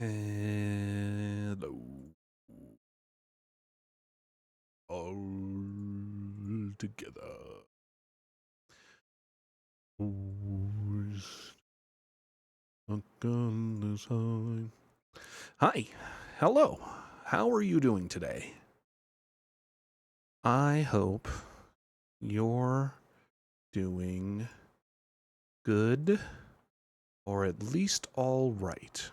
Hello. All together. Who's stuck on this highway? Hi. Hello. How are you doing today? I hope you're doing good, or at least all right.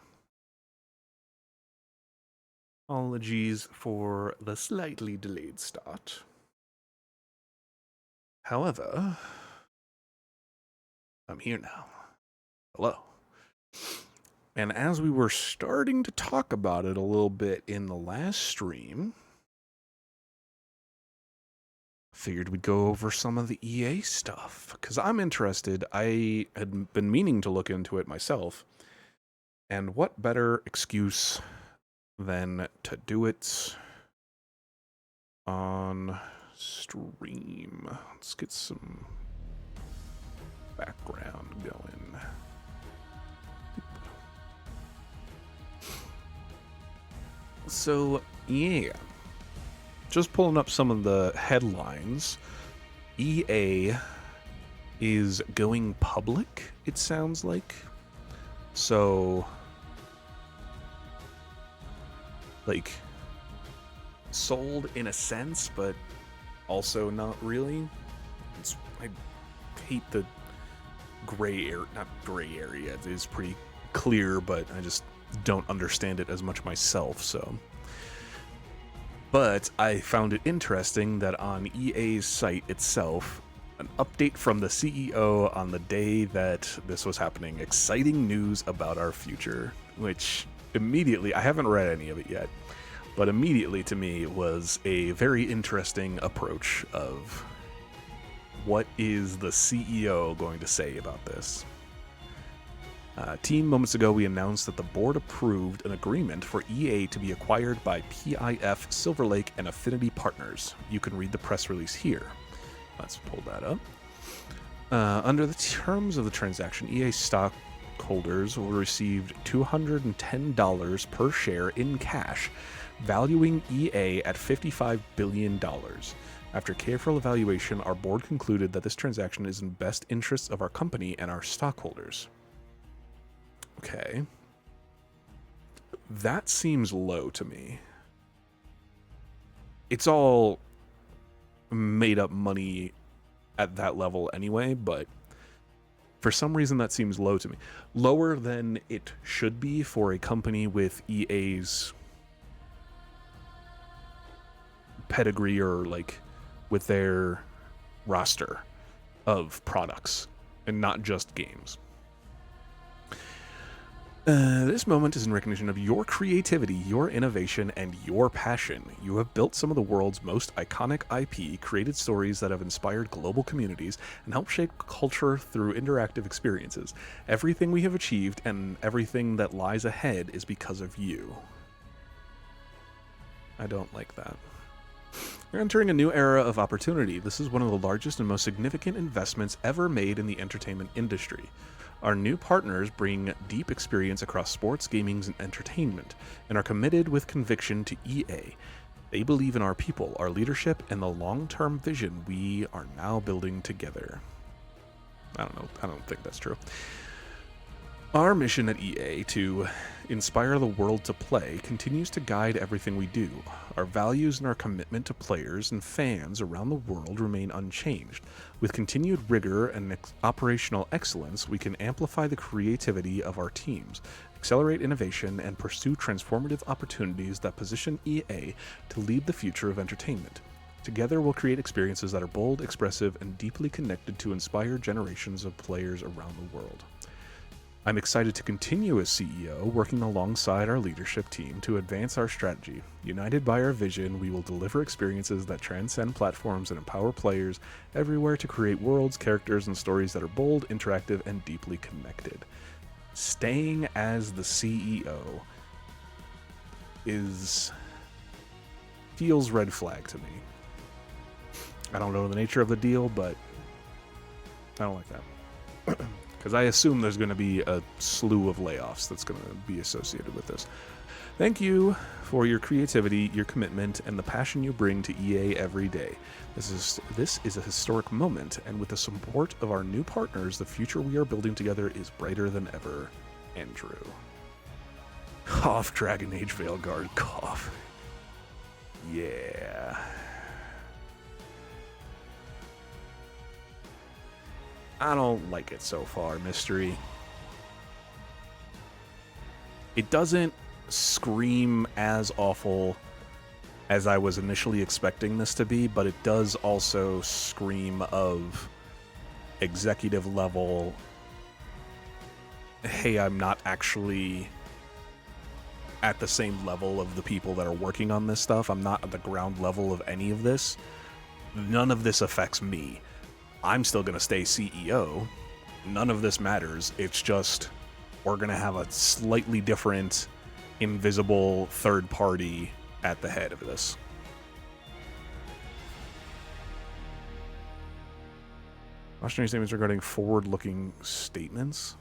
Apologies for the slightly delayed start. However, I'm here now. Hello. And as we were starting to talk about it a little bit in the last stream, figured we'd go over some of the EA stuff, because I'm interested. I had been meaning to look into it myself, and what better excuse than to do it on stream. Let's get some background going. So, yeah. Just pulling up some of the headlines. EA is going public, it sounds like. So, like, sold in a sense, but also not really. I hate the gray area, not gray area, it is pretty clear, but I just don't understand it as much myself, so. But I found it interesting that on EA's site itself, an update from the CEO on the day that this was happening, exciting news about our future, which immediately, I haven't read any of it yet, but immediately to me was a very interesting approach of what is the CEO going to say about this. Moments ago, we announced that the board approved an agreement for EA to be acquired by PIF, Silver Lake, and Affinity Partners. You can read the press release here. Let's pull that up. Under the terms of the transaction, EA stockholders will receive $210 per share in cash, valuing EA at $55 billion. After careful evaluation, our board concluded that this transaction is in best interests of our company and our stockholders. Okay. That seems low to me. It's all made up money at that level anyway, but for some reason that seems low to me. Lower than it should be for a company with EA's pedigree, or like with their roster of products and not just games. This moment is in recognition of your creativity, your innovation, and your passion. You have built some of the world's most iconic IP, created stories that have inspired global communities, and helped shape culture through interactive experiences. Everything we have achieved and everything that lies ahead is because of you. I don't like that. We're entering a new era of opportunity. This is one of the largest and most significant investments ever made in the entertainment industry. Our new partners bring deep experience across sports, gaming, and entertainment, and are committed with conviction to EA. They believe in our people, our leadership, and the long-term vision we are now building together. I don't think that's true. Our mission at EA to inspire the world to play continues to guide everything we do. Our values and our commitment to players and fans around the world remain unchanged. With continued rigor and operational excellence, we can amplify the creativity of our teams, accelerate innovation, and pursue transformative opportunities that position EA to lead the future of entertainment. Together, we'll create experiences that are bold, expressive, and deeply connected to inspire generations of players around the world. I'm excited to continue as CEO, working alongside our leadership team to advance our strategy. United by our vision, we will deliver experiences that transcend platforms and empower players everywhere to create worlds, characters, and stories that are bold, interactive, and deeply connected. Staying as the CEO feels red flag to me. I don't know the nature of the deal, but I don't like that. because I assume there's going to be a slew of layoffs that's going to be associated with this. Thank you for your creativity, your commitment, and the passion you bring to EA every day. This is a historic moment, and with the support of our new partners, the future we are building together is brighter than ever. Andrew. Cough, Dragon Age Veilguard, cough. Yeah. I don't like it so far, Mystery. It doesn't scream as awful as I was initially expecting this to be, but it does also scream of executive level, hey, I'm not actually at the same level of the people that are working on this stuff. I'm not at the ground level of any of this. None of this affects me. I'm still going to stay CEO. None of this matters. It's just we're going to have a slightly different invisible third party at the head of this. Cautionary statements regarding forward-looking statements.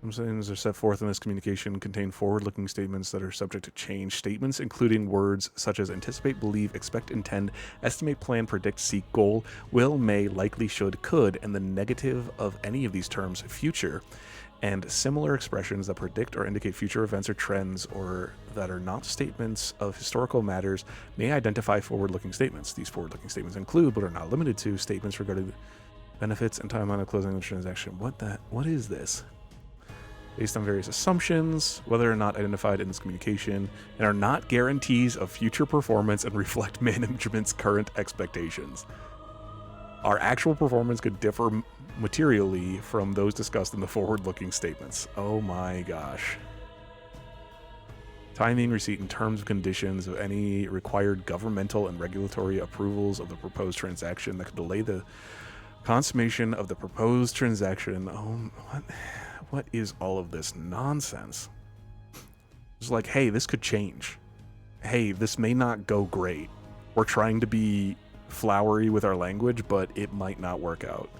Some statements are set forth in this communication contain forward-looking statements that are subject to change. Statements including words such as anticipate, believe, expect, intend, estimate, plan, predict, seek, goal, will, may, likely, should, could, and the negative of any of these terms, future, and similar expressions that predict or indicate future events or trends or that are not statements of historical matters may identify forward-looking statements. These forward-looking statements include, but are not limited to, statements regarding benefits and timeline of closing the transaction. What is this? Based on various assumptions, whether or not identified in this communication, and are not guarantees of future performance and reflect management's current expectations. Our actual performance could differ materially from those discussed in the forward-looking statements. Oh my gosh. Timing, receipt, and terms and conditions of any required governmental and regulatory approvals of the proposed transaction that could delay the consummation of the proposed transaction. Oh, what is all of this nonsense? It's like, hey, this could change. Hey, this may not go great. We're trying to be flowery with our language, but it might not work out.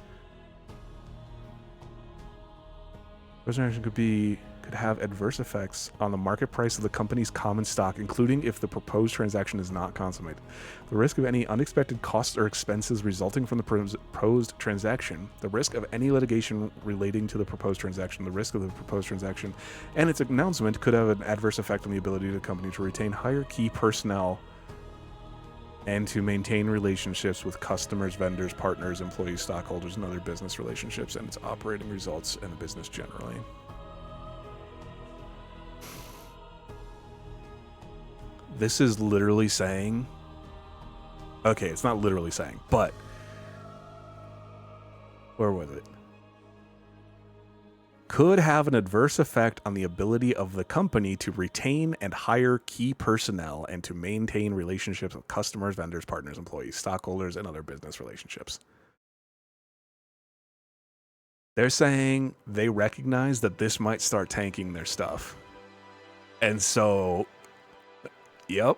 Transaction could have adverse effects on the market price of the company's common stock, including if the proposed transaction is not consummated. The risk of any unexpected costs or expenses resulting from the proposed transaction, the risk of any litigation relating to the proposed transaction, the risk of the proposed transaction, and its announcement could have an adverse effect on the ability of the company to retain higher key personnel and to maintain relationships with customers, vendors, partners, employees, stockholders, and other business relationships, and its operating results and the business generally. This is literally saying, okay, it's not literally saying, but where was it? Could have an adverse effect on the ability of the company to retain and hire key personnel and to maintain relationships with customers, vendors, partners, employees, stockholders, and other business relationships. They're saying they recognize that this might start tanking their stuff. And so, yep,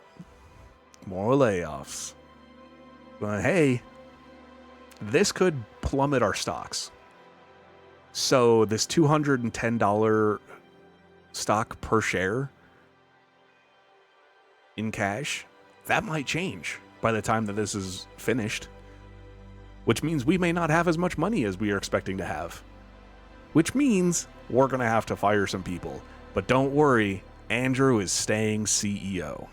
more layoffs. But hey, this could plummet our stocks. So this $210 stock per share in cash, that might change by the time that this is finished, which means we may not have as much money as we are expecting to have, which means we're going to have to fire some people. But don't worry, Andrew is staying CEO.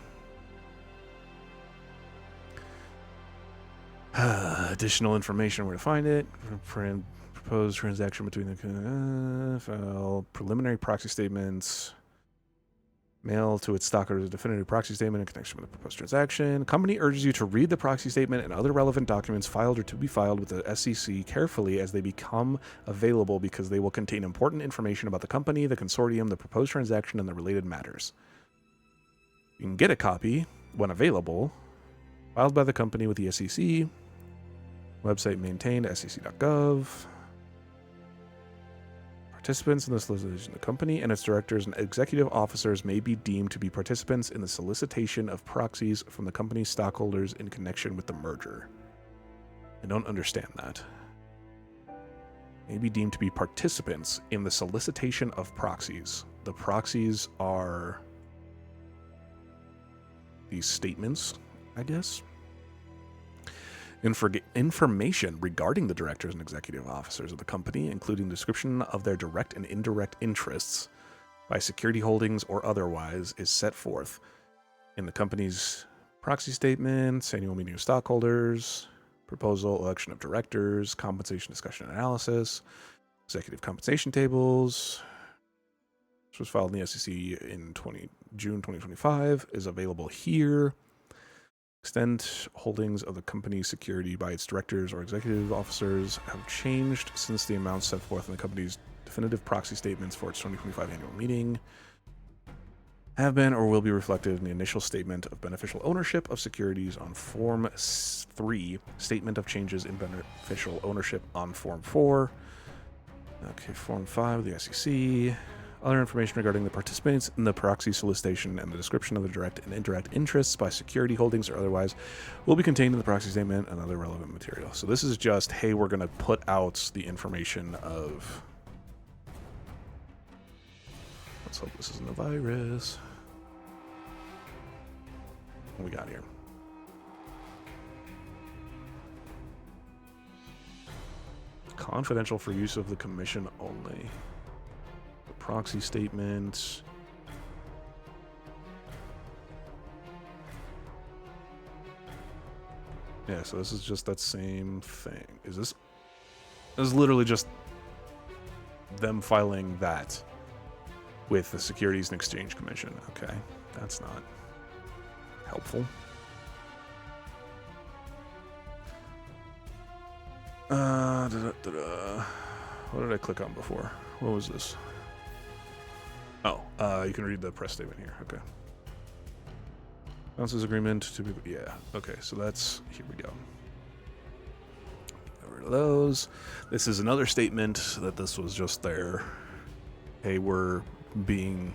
Additional information, where to find it. Proposed transaction between the file, preliminary proxy statements, mail to its stockholders a definitive proxy statement in connection with the proposed transaction. Company urges you to read the proxy statement and other relevant documents filed or to be filed with the SEC carefully as they become available, because they will contain important information about the company, the consortium, the proposed transaction, and the related matters. You can get a copy when available, filed by the company with the SEC. Website maintained, sec.gov. Participants in the solicitation, the company and its directors and executive officers may be deemed to be participants in the solicitation of proxies from the company's stockholders in connection with the merger. I don't understand that. may be deemed to be participants in the solicitation of proxies. The proxies are these statements, I guess. Information regarding the directors and executive officers of the company, including description of their direct and indirect interests by security holdings or otherwise, is set forth in the company's proxy statements, annual meeting of stockholders, proposal, election of directors, compensation discussion and analysis, executive compensation tables, which was filed in the SEC in June 2025, is available here. Extent holdings of the company's security by its directors or executive officers have changed since the amounts set forth in the company's definitive proxy statements for its 2025 annual meeting have been or will be reflected in the initial statement of beneficial ownership of securities on Form 3, Statement of Changes in Beneficial Ownership on Form 4. Okay, Form 5 of the SEC. Other information regarding the participants in the proxy solicitation and the description of the direct and indirect interests by security holdings or otherwise will be contained in the proxy statement and other relevant material. So this is just, hey, we're going to put out the information of... Let's hope this isn't a virus. What we got here? Confidential for use of the commission only. Proxy statement. Yeah, so this is just that same thing. This is literally just them filing that with the Securities and Exchange Commission. Okay, that's not helpful. What did I click on before? What was this? Oh, you can read the press statement here. Okay. Announces agreement to be... Yeah, okay, so that's... Here we go. Get rid of those. This is another statement that this was just their... Hey, we're being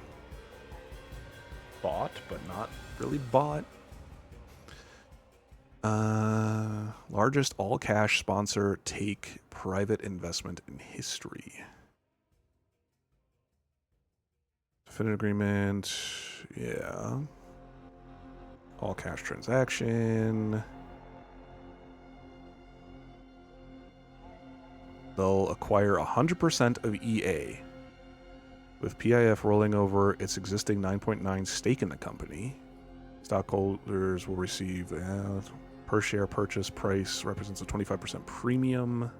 bought, but not really bought. Largest all-cash sponsor take private investment in history. Definitive agreement, yeah. All-cash transaction. They'll acquire 100% of EA, with PIF rolling over its existing 9.9 stake in the company. Stockholders will receive per share purchase price represents a 25% premium.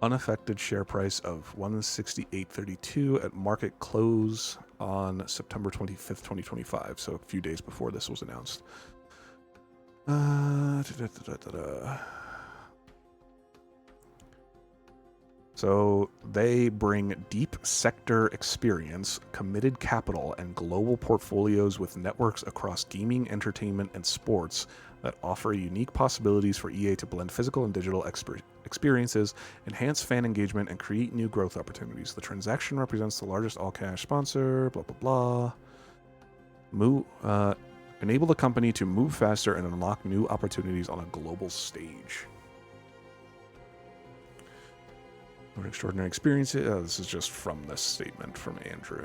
Unaffected share price of $168.32 at market close on September 25th, 2025. So a few days before this was announced. So they bring deep sector experience, committed capital, and global portfolios with networks across gaming, entertainment, and sports that offer unique possibilities for EA to blend physical and digital experiences, enhance fan engagement, and create new growth opportunities. The transaction represents the largest all-cash sponsor, blah, blah, blah. Enable the company to move faster and unlock new opportunities on a global stage. What extraordinary experiences. Oh, this is just from this statement from Andrew.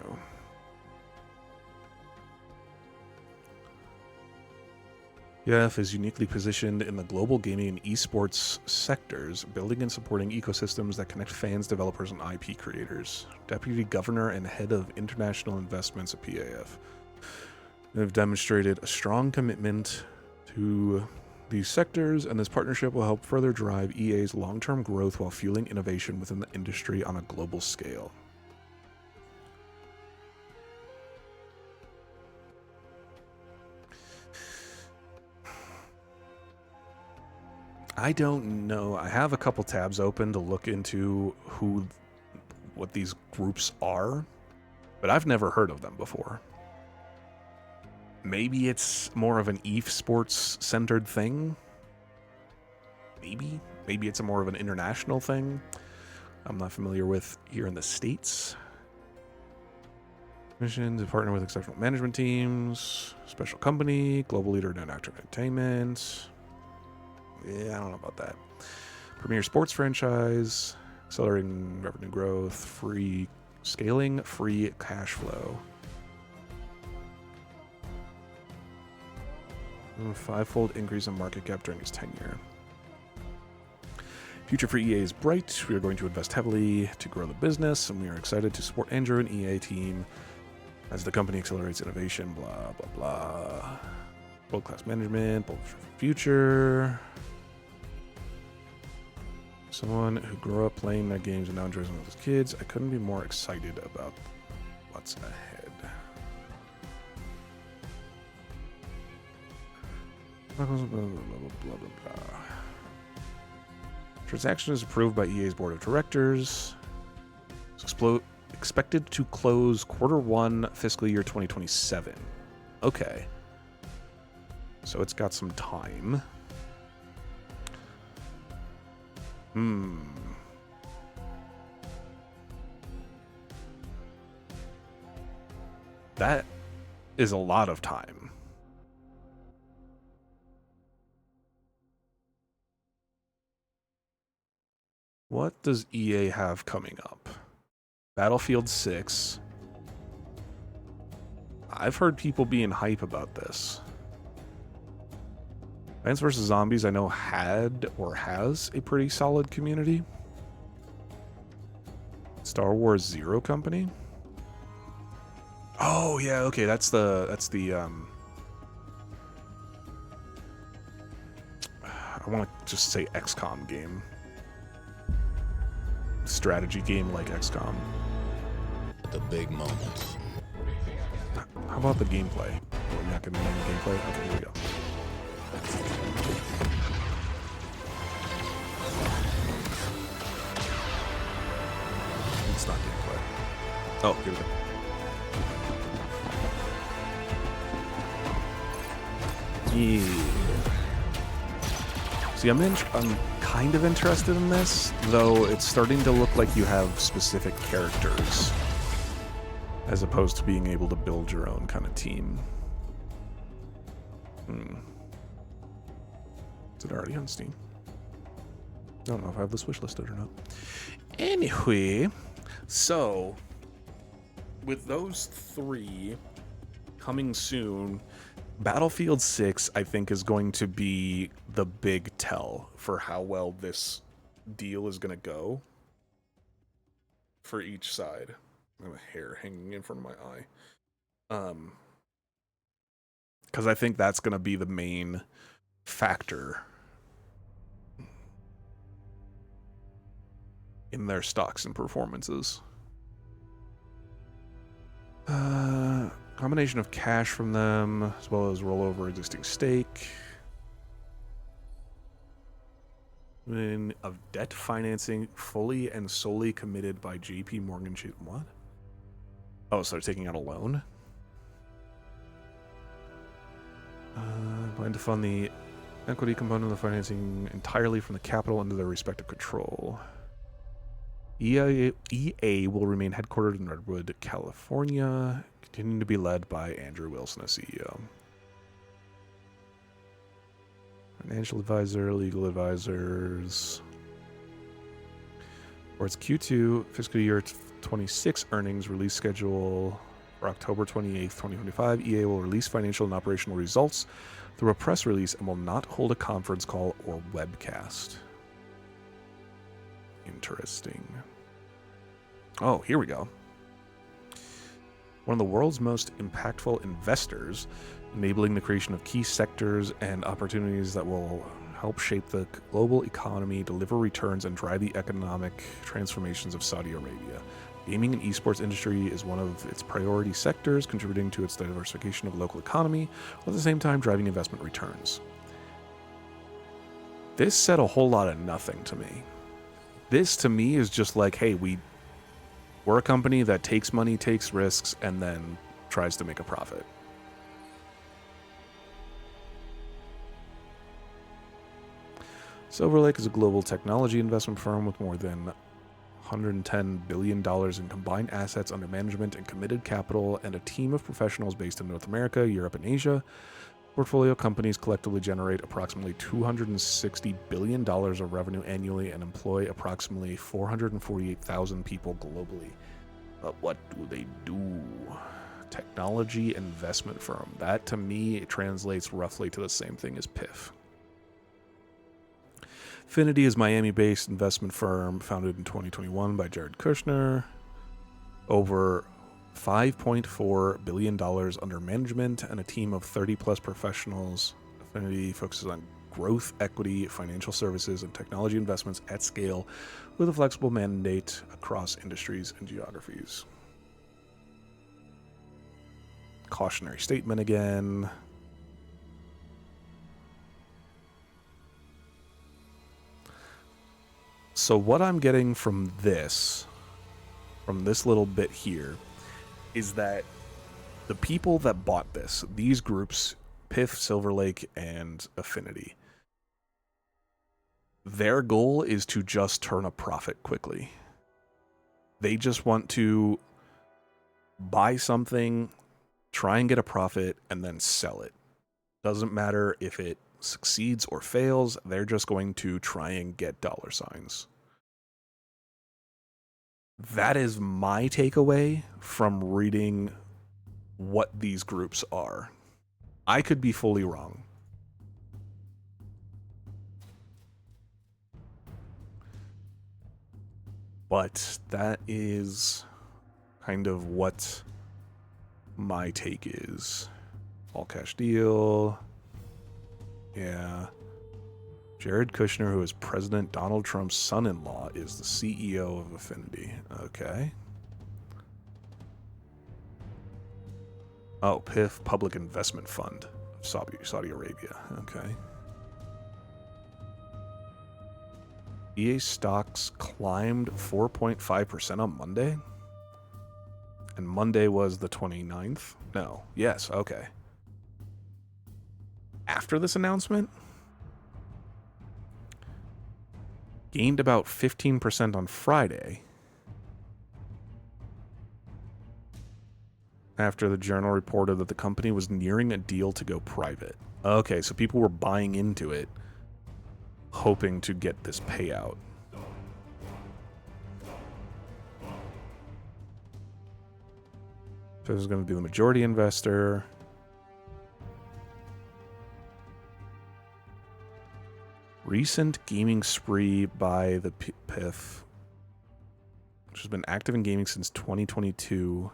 PIF is uniquely positioned in the global gaming and esports sectors, building and supporting ecosystems that connect fans, developers, and IP creators. Deputy Governor and Head of International Investments at PIF. They've demonstrated a strong commitment to these sectors, and this partnership will help further drive EA's long-term growth while fueling innovation within the industry on a global scale. I don't know. I have a couple tabs open to look into what these groups are, but I've never heard of them before. Maybe it's more of an esports-centered thing. Maybe it's a more of an international thing. I'm not familiar with here in the States. Mission to partner with exceptional management teams, special company, global leader in interactive entertainment. Yeah, I don't know about that. Premier sports franchise, accelerating revenue growth, free scaling, free cash flow. Five-fold increase in market cap during his tenure. Future for EA is bright. We are going to invest heavily to grow the business, and we are excited to support Andrew and EA team as the company accelerates innovation, blah, blah, blah. World-class management, bold future. Someone who grew up playing their games and now enjoys them with his kids. I couldn't be more excited about what's ahead. Blah, blah, blah, blah, blah, blah. Transaction is approved by EA's board of directors. It's expected to close Q1 fiscal year 2027. Okay. So it's got some time. That is a lot of time. What does EA have coming up? Battlefield 6. I've heard people being hype about this. Plants vs. Zombies, I know, had or has a pretty solid community. Star Wars Zero Company. Oh yeah, okay, that's the I want to just say XCOM game. Strategy game like XCOM. The big moments. How about the gameplay? We're not gonna name the gameplay? Okay, here we go. It's not gameplay. Oh, here we go. Yeah. See, I'm kind of interested in this, though it's starting to look like you have specific characters as opposed to being able to build your own kind of team. Is it already on Steam? I don't know if I have the Switch listed or not. Anyway, so with those three coming soon, Battlefield 6, I think, is going to be the big tell for how well this deal is going to go for each side. I have a hair hanging in front of my eye. Because I think that's going to be the main factor in their stocks and performances. Combination of cash from them, as well as rollover existing stake. Of debt financing fully and solely committed by JP Morgan Chase. What? Oh, so they're taking out a loan? Plan to fund the equity component of the financing entirely from the capital under their respective control. EA will remain headquartered in Redwood, California, continuing to be led by Andrew Wilson as CEO. Financial advisor, legal advisors. For its Q2 fiscal year 26 earnings release schedule for October 28th, 2025, EA will release financial and operational results through a press release and will not hold a conference call or webcast. Interesting. Oh, here we go. One of the world's most impactful investors, enabling the creation of key sectors and opportunities that will help shape the global economy, deliver returns, and drive the economic transformations of Saudi Arabia. Gaming and esports industry is one of its priority sectors, contributing to its diversification of the local economy, while at the same time driving investment returns. This said a whole lot of nothing to me. This, to me, is just like, hey, we're a company that takes money, takes risks, and then tries to make a profit. Silver Lake is a global technology investment firm with more than $110 billion in combined assets under management and committed capital, and a team of professionals based in North America, Europe, and Asia. Portfolio companies collectively generate approximately $260 billion of revenue annually and employ approximately 448,000 people globally. But what do they do? Technology investment firm. That, to me, translates roughly to the same thing as PIF. Finity is a Miami-based investment firm founded in 2021 by Jared Kushner. Over $5.4 billion under management and a team of 30-plus professionals. Affinity focuses on growth, equity, financial services, and technology investments at scale with a flexible mandate across industries and geographies. Cautionary statement again. So what I'm getting from this little bit here, is that the people that bought this, these groups, PIF, Silver Lake, and Affinity, their goal is to just turn a profit quickly. They just want to buy something, try and get a profit, and then sell it. Doesn't matter if it succeeds or fails, they're just going to try and get dollar signs. That is my takeaway from reading what these groups are. I could be fully wrong. But that is kind of what my take is. All cash deal. Yeah. Jared Kushner, who is President Donald Trump's son-in-law, is the CEO of Affinity. Okay. Oh, PIF, Public Investment Fund of Saudi Arabia. Okay. EA stocks climbed 4.5% on Monday. And Monday was the 29th? No. Yes, okay. After this announcement, gained about 15% on Friday. After the Journal reported that the company was nearing a deal to go private. Okay, so people were buying into it, hoping to get this payout. So this is going to be the majority investor. Recent gaming spree by the PIF, which has been active in gaming since 2022.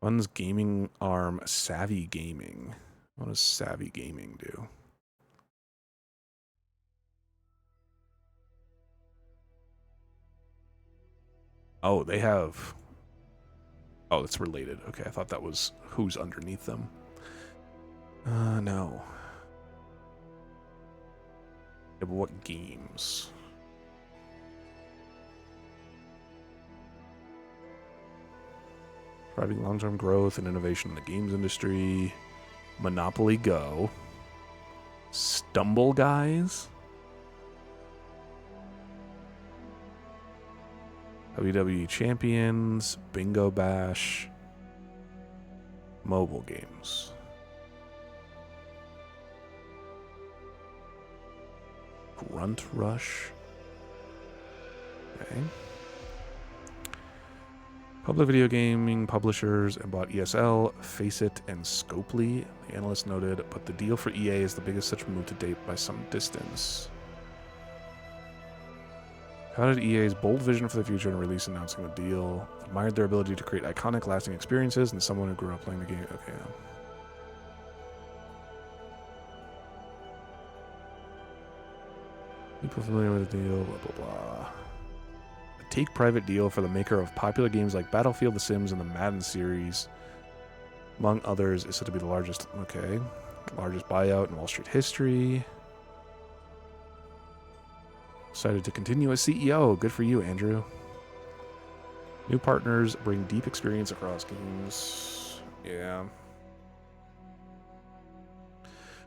Funds gaming arm Savvy Gaming. What does Savvy Gaming do? Oh, they have... Oh, it's related. Okay, I thought that was who's underneath them. No. Yeah, but what games? Driving long-term growth and innovation in the games industry. Monopoly Go. Stumble Guys. WWE Champions. Bingo Bash. Mobile games. Grunt Rush. Okay. Public video gaming publishers and bought ESL, Faceit, and Scopely. The analyst noted, but the deal for EA is the biggest such move to date by some distance. How did EA's bold vision for the future and release announcing the deal? Admired their ability to create iconic, lasting experiences and someone who grew up playing the game. Okay. People familiar with the deal, blah, blah, blah. A take-private deal for the maker of popular games like Battlefield, The Sims, and the Madden series, among others, is said to be the largest, largest buyout in Wall Street history. Decided to continue as CEO. Good for you, Andrew. New partners bring deep experience across games. Yeah.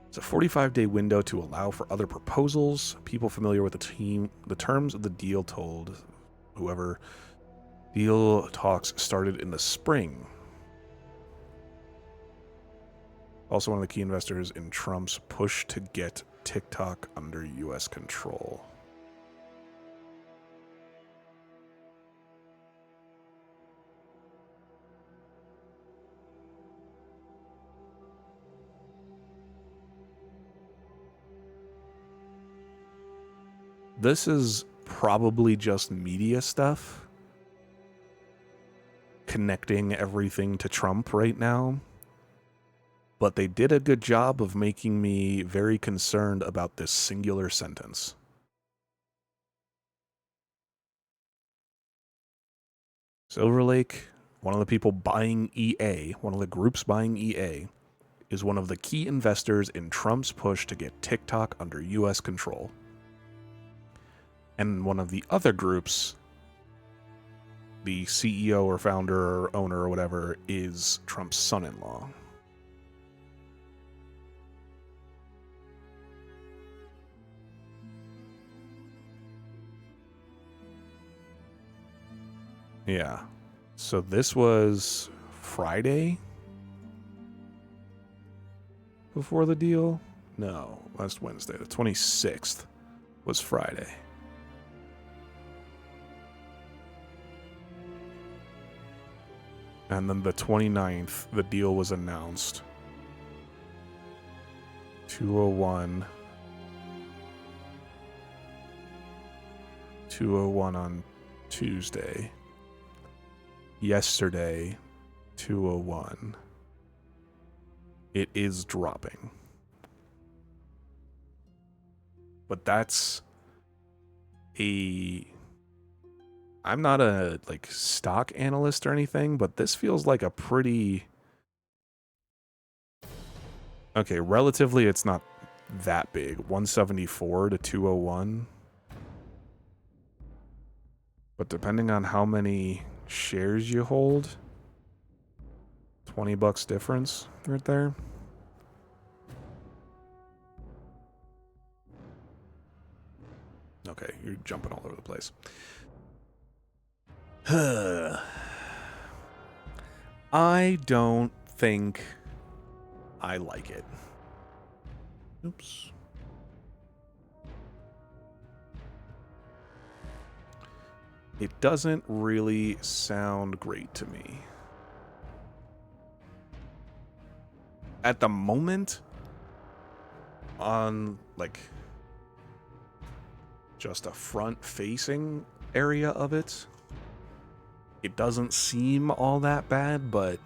It's a 45-day window to allow for other proposals. People familiar with the terms of the deal told whoever deal talks started in the spring. Also one of the key investors in Trump's push to get TikTok under U.S. control. This is probably just media stuff connecting everything to Trump right now. But they did a good job of making me very concerned about this singular sentence. Silver Lake, one of the people buying EA, one of the groups buying EA, is one of the key investors in Trump's push to get TikTok under U.S. control. And one of the other groups, the CEO or founder or owner or whatever, is Trump's son-in-law. Yeah. So this was Friday before the deal? No, last Wednesday. The 26th was Friday. And then the 29th, the deal was announced. 201. 201 on Tuesday. Yesterday, 201. It is dropping. But that's I'm not a stock analyst or anything, but this feels like a pretty... Okay, relatively it's not that big. 174 to 201. But depending on how many shares you hold, $20 difference right there. Okay, you're jumping all over the place. I don't think I like it. Oops. It doesn't really sound great to me. At the moment, on just a front-facing area of it, it doesn't seem all that bad, but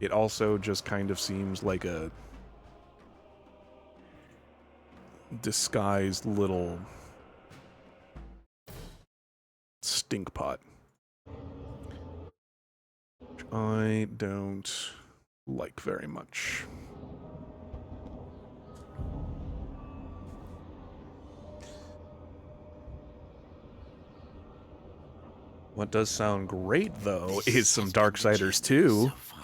it also just kind of seems like a disguised little stink pot. Which I don't like very much. What does sound great, though, is some Darksiders 2. So far.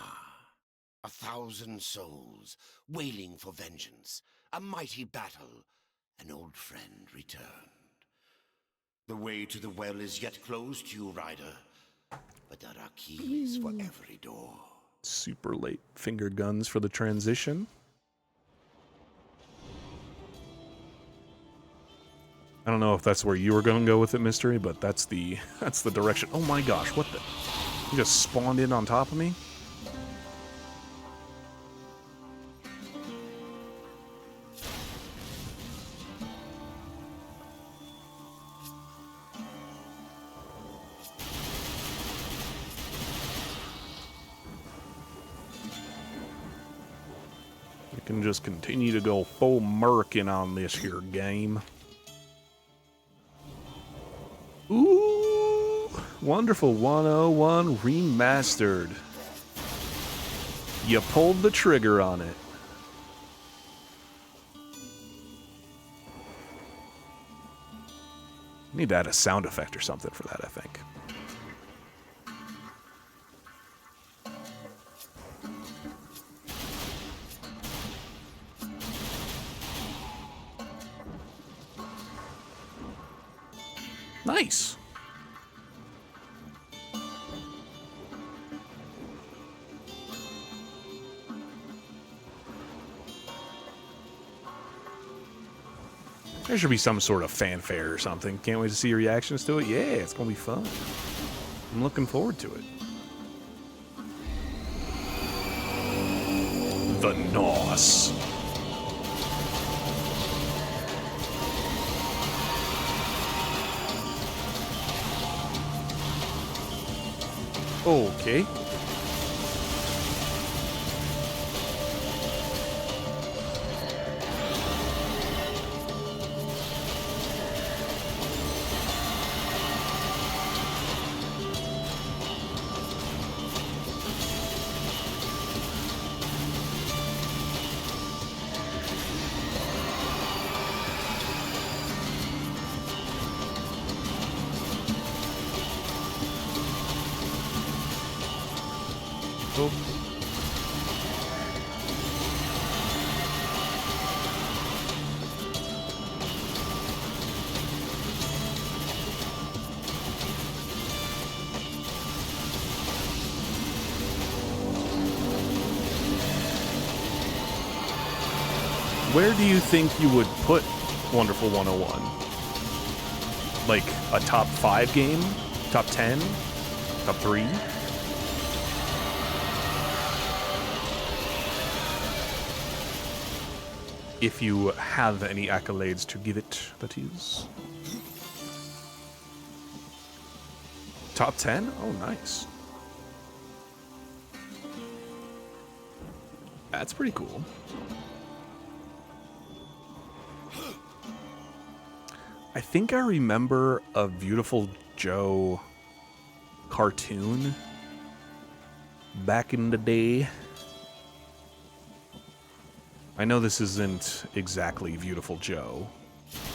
1,000 souls wailing for vengeance, a mighty battle, an old friend returned. The way to the well is yet closed to you, rider, but there are keys for every door. Super late finger guns for the transition. I don't know if that's where you were going to go with it, Mystery, but that's the direction. Oh my gosh, what the... You just spawned in on top of me? We can just continue to go full merkin on this here game. Ooh, wonderful 101 remastered. You pulled the trigger on it. Need to add a sound effect or something for that, I think. Nice. There should be some sort of fanfare or something. Can't wait to see your reactions to it. Yeah, it's going to be fun. I'm looking forward to it. The Nos. Okay. Oh. Where do you think you would put Wonderful 101? Like a top 5 game? Top 10? Top 3? If you have any accolades to give it, that is. Top 10? Oh, nice. That's pretty cool. I think I remember a Beautiful Joe cartoon back in the day. I know this isn't exactly Beautiful Joe,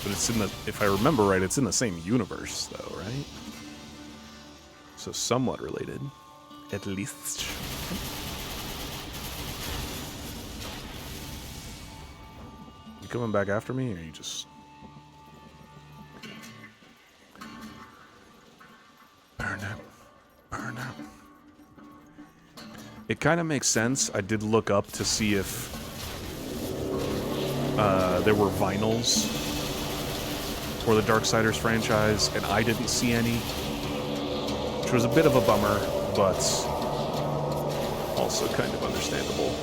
but it's in the, if I remember right, it's in the same universe though, right? So somewhat related, at least. You coming back after me, or you just... Burn up, burn up. It kind of makes sense. I did look up to see if there were vinyls for the Darksiders franchise, and I didn't see any, which was a bit of a bummer, but also kind of understandable.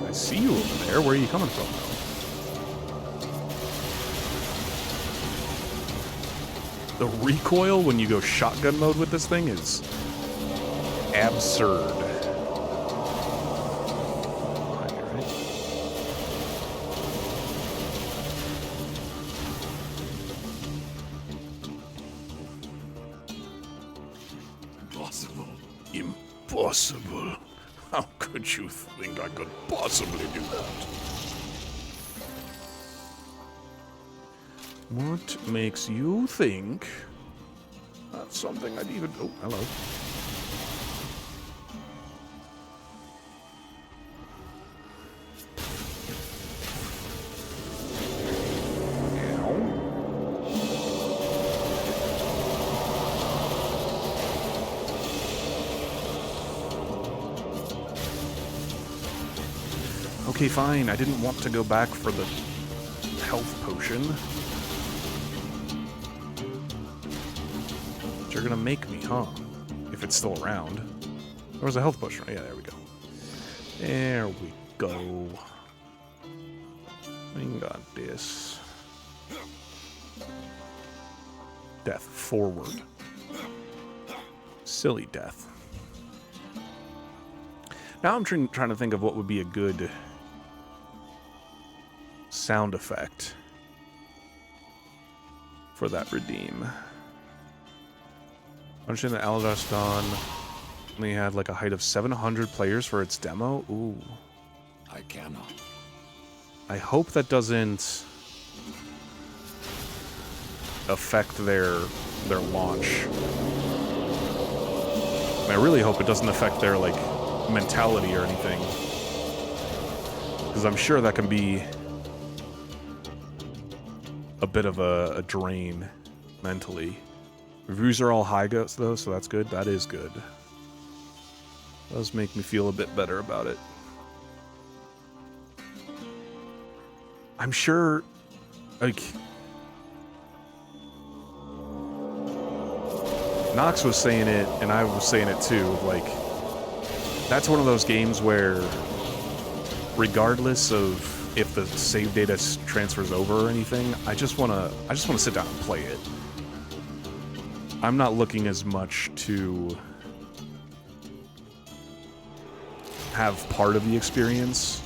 I see you over there. Where are you coming from, though? The recoil when you go shotgun mode with this thing is absurd. Impossible. How could you think I could possibly do that? What makes you think that's something I'd even... Oh, hello. Okay, fine. I didn't want to go back for the health potion. But you're gonna make me, huh? If it's still around. Where's the health potion? Yeah, there we go. There we go. We got this. Death forward. Silly death. Now I'm trying to think of what would be a good sound effect for that redeem. I understand that Aladastan only had like a height of 700 players for its demo. Ooh. I cannot. I hope that doesn't affect their launch. And I really hope it doesn't affect their, like, mentality or anything. Because I'm sure that can be a bit of a drain mentally. Reviews are all high though, so that's good. That is good. Does make me feel a bit better about it. I'm sure, like, Nox was saying it, and I was saying it too, like, that's one of those games where, regardless of if the save data transfers over or anything, I just wanna sit down and play it. I'm not looking as much to have part of the experience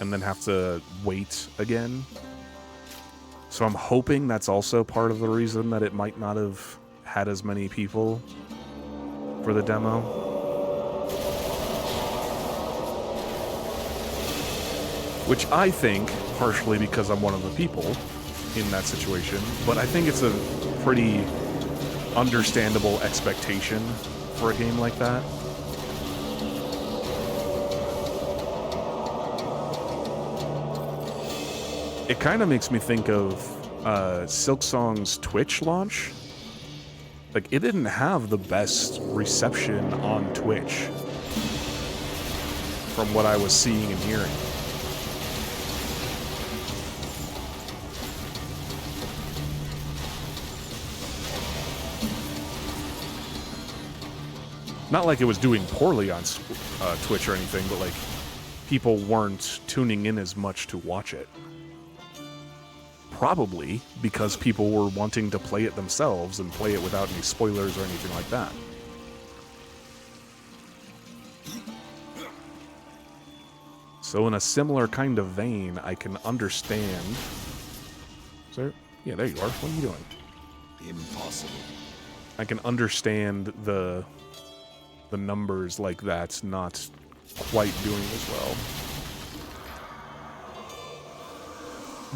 and then have to wait again. So I'm hoping that's also part of the reason that it might not have had as many people for the demo. Which I think, partially because I'm one of the people in that situation, but I think it's a pretty understandable expectation for a game like that. It kind of makes me think of Silksong's Twitch launch. Like, it didn't have the best reception on Twitch from what I was seeing and hearing. Not like it was doing poorly on Twitch or anything, but, like, people weren't tuning in as much to watch it. Probably because people were wanting to play it themselves and play it without any spoilers or anything like that. So in a similar kind of vein, I can understand... Sir? Yeah, there you are. What are you doing? Impossible. I can understand the numbers like that not quite doing as well.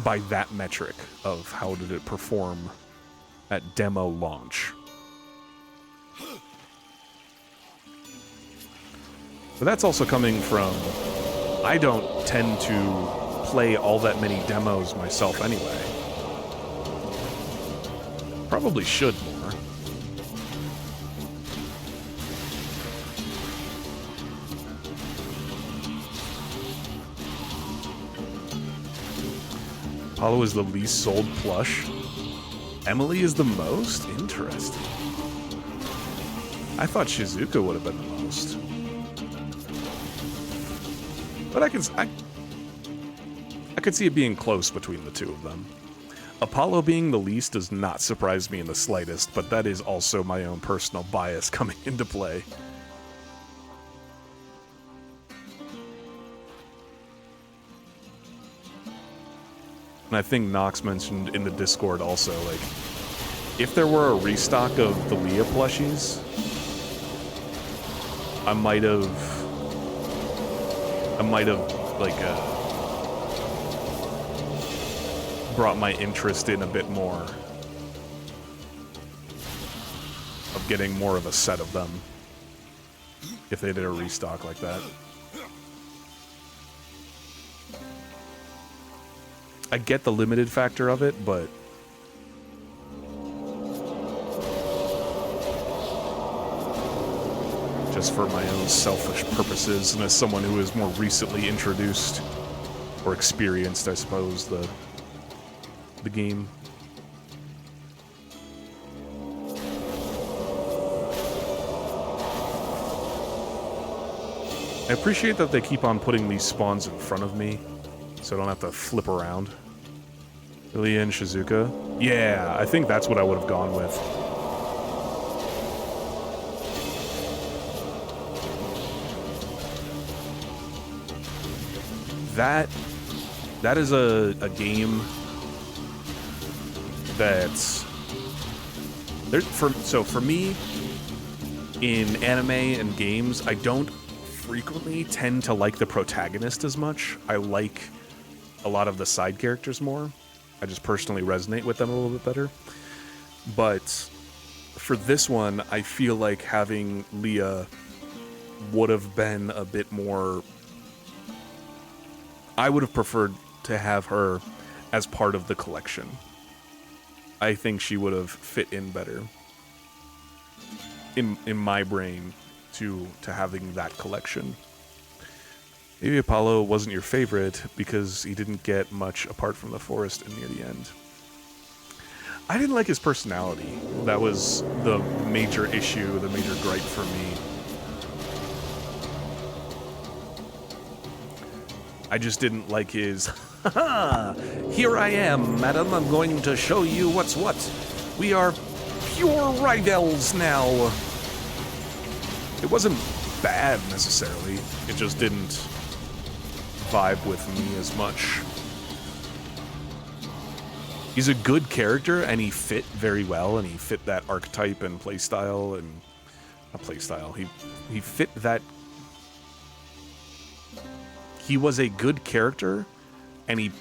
By that metric of how did it perform at demo launch. But that's also coming from, I don't tend to play all that many demos myself anyway. Probably should more. Apollo is the least sold plush. Emily is the most? Interesting. I thought Shizuka would have been the most. But I could see it being close between the two of them. Apollo being the least does not surprise me in the slightest, but that is also my own personal bias coming into play. And I think Nox mentioned in the Discord also, like, if there were a restock of the Leah plushies, I might have, like, brought my interest in a bit more of getting more of a set of them if they did a restock like that. I get the limited factor of it, but just for my own selfish purposes and as someone who is more recently introduced or experienced, I suppose, the game. I appreciate that they keep on putting these spawns in front of me, so I don't have to flip around. Lilia and Shizuka? Yeah, I think that's what I would have gone with. That is a game that's... So for me, in anime and games, I don't frequently tend to like the protagonist as much. I like a lot of the side characters more. I just personally resonate with them a little bit better. But for this one, I feel like having Leah would have been a bit more... I would have preferred to have her as part of the collection. I think she would have fit in better in my brain to having that collection. Maybe Apollo wasn't your favorite because he didn't get much apart from the forest and near the end. I didn't like his personality. That was the major issue, the major gripe for me. I just didn't like his, haha, here I am, madam, I'm going to show you what's what. We are pure rivals now. It wasn't bad necessarily, it just didn't vibe with me as much. He's a good character and he fit very well and he fit that archetype and playstyle and not playstyle. He fit that. He was a good character and he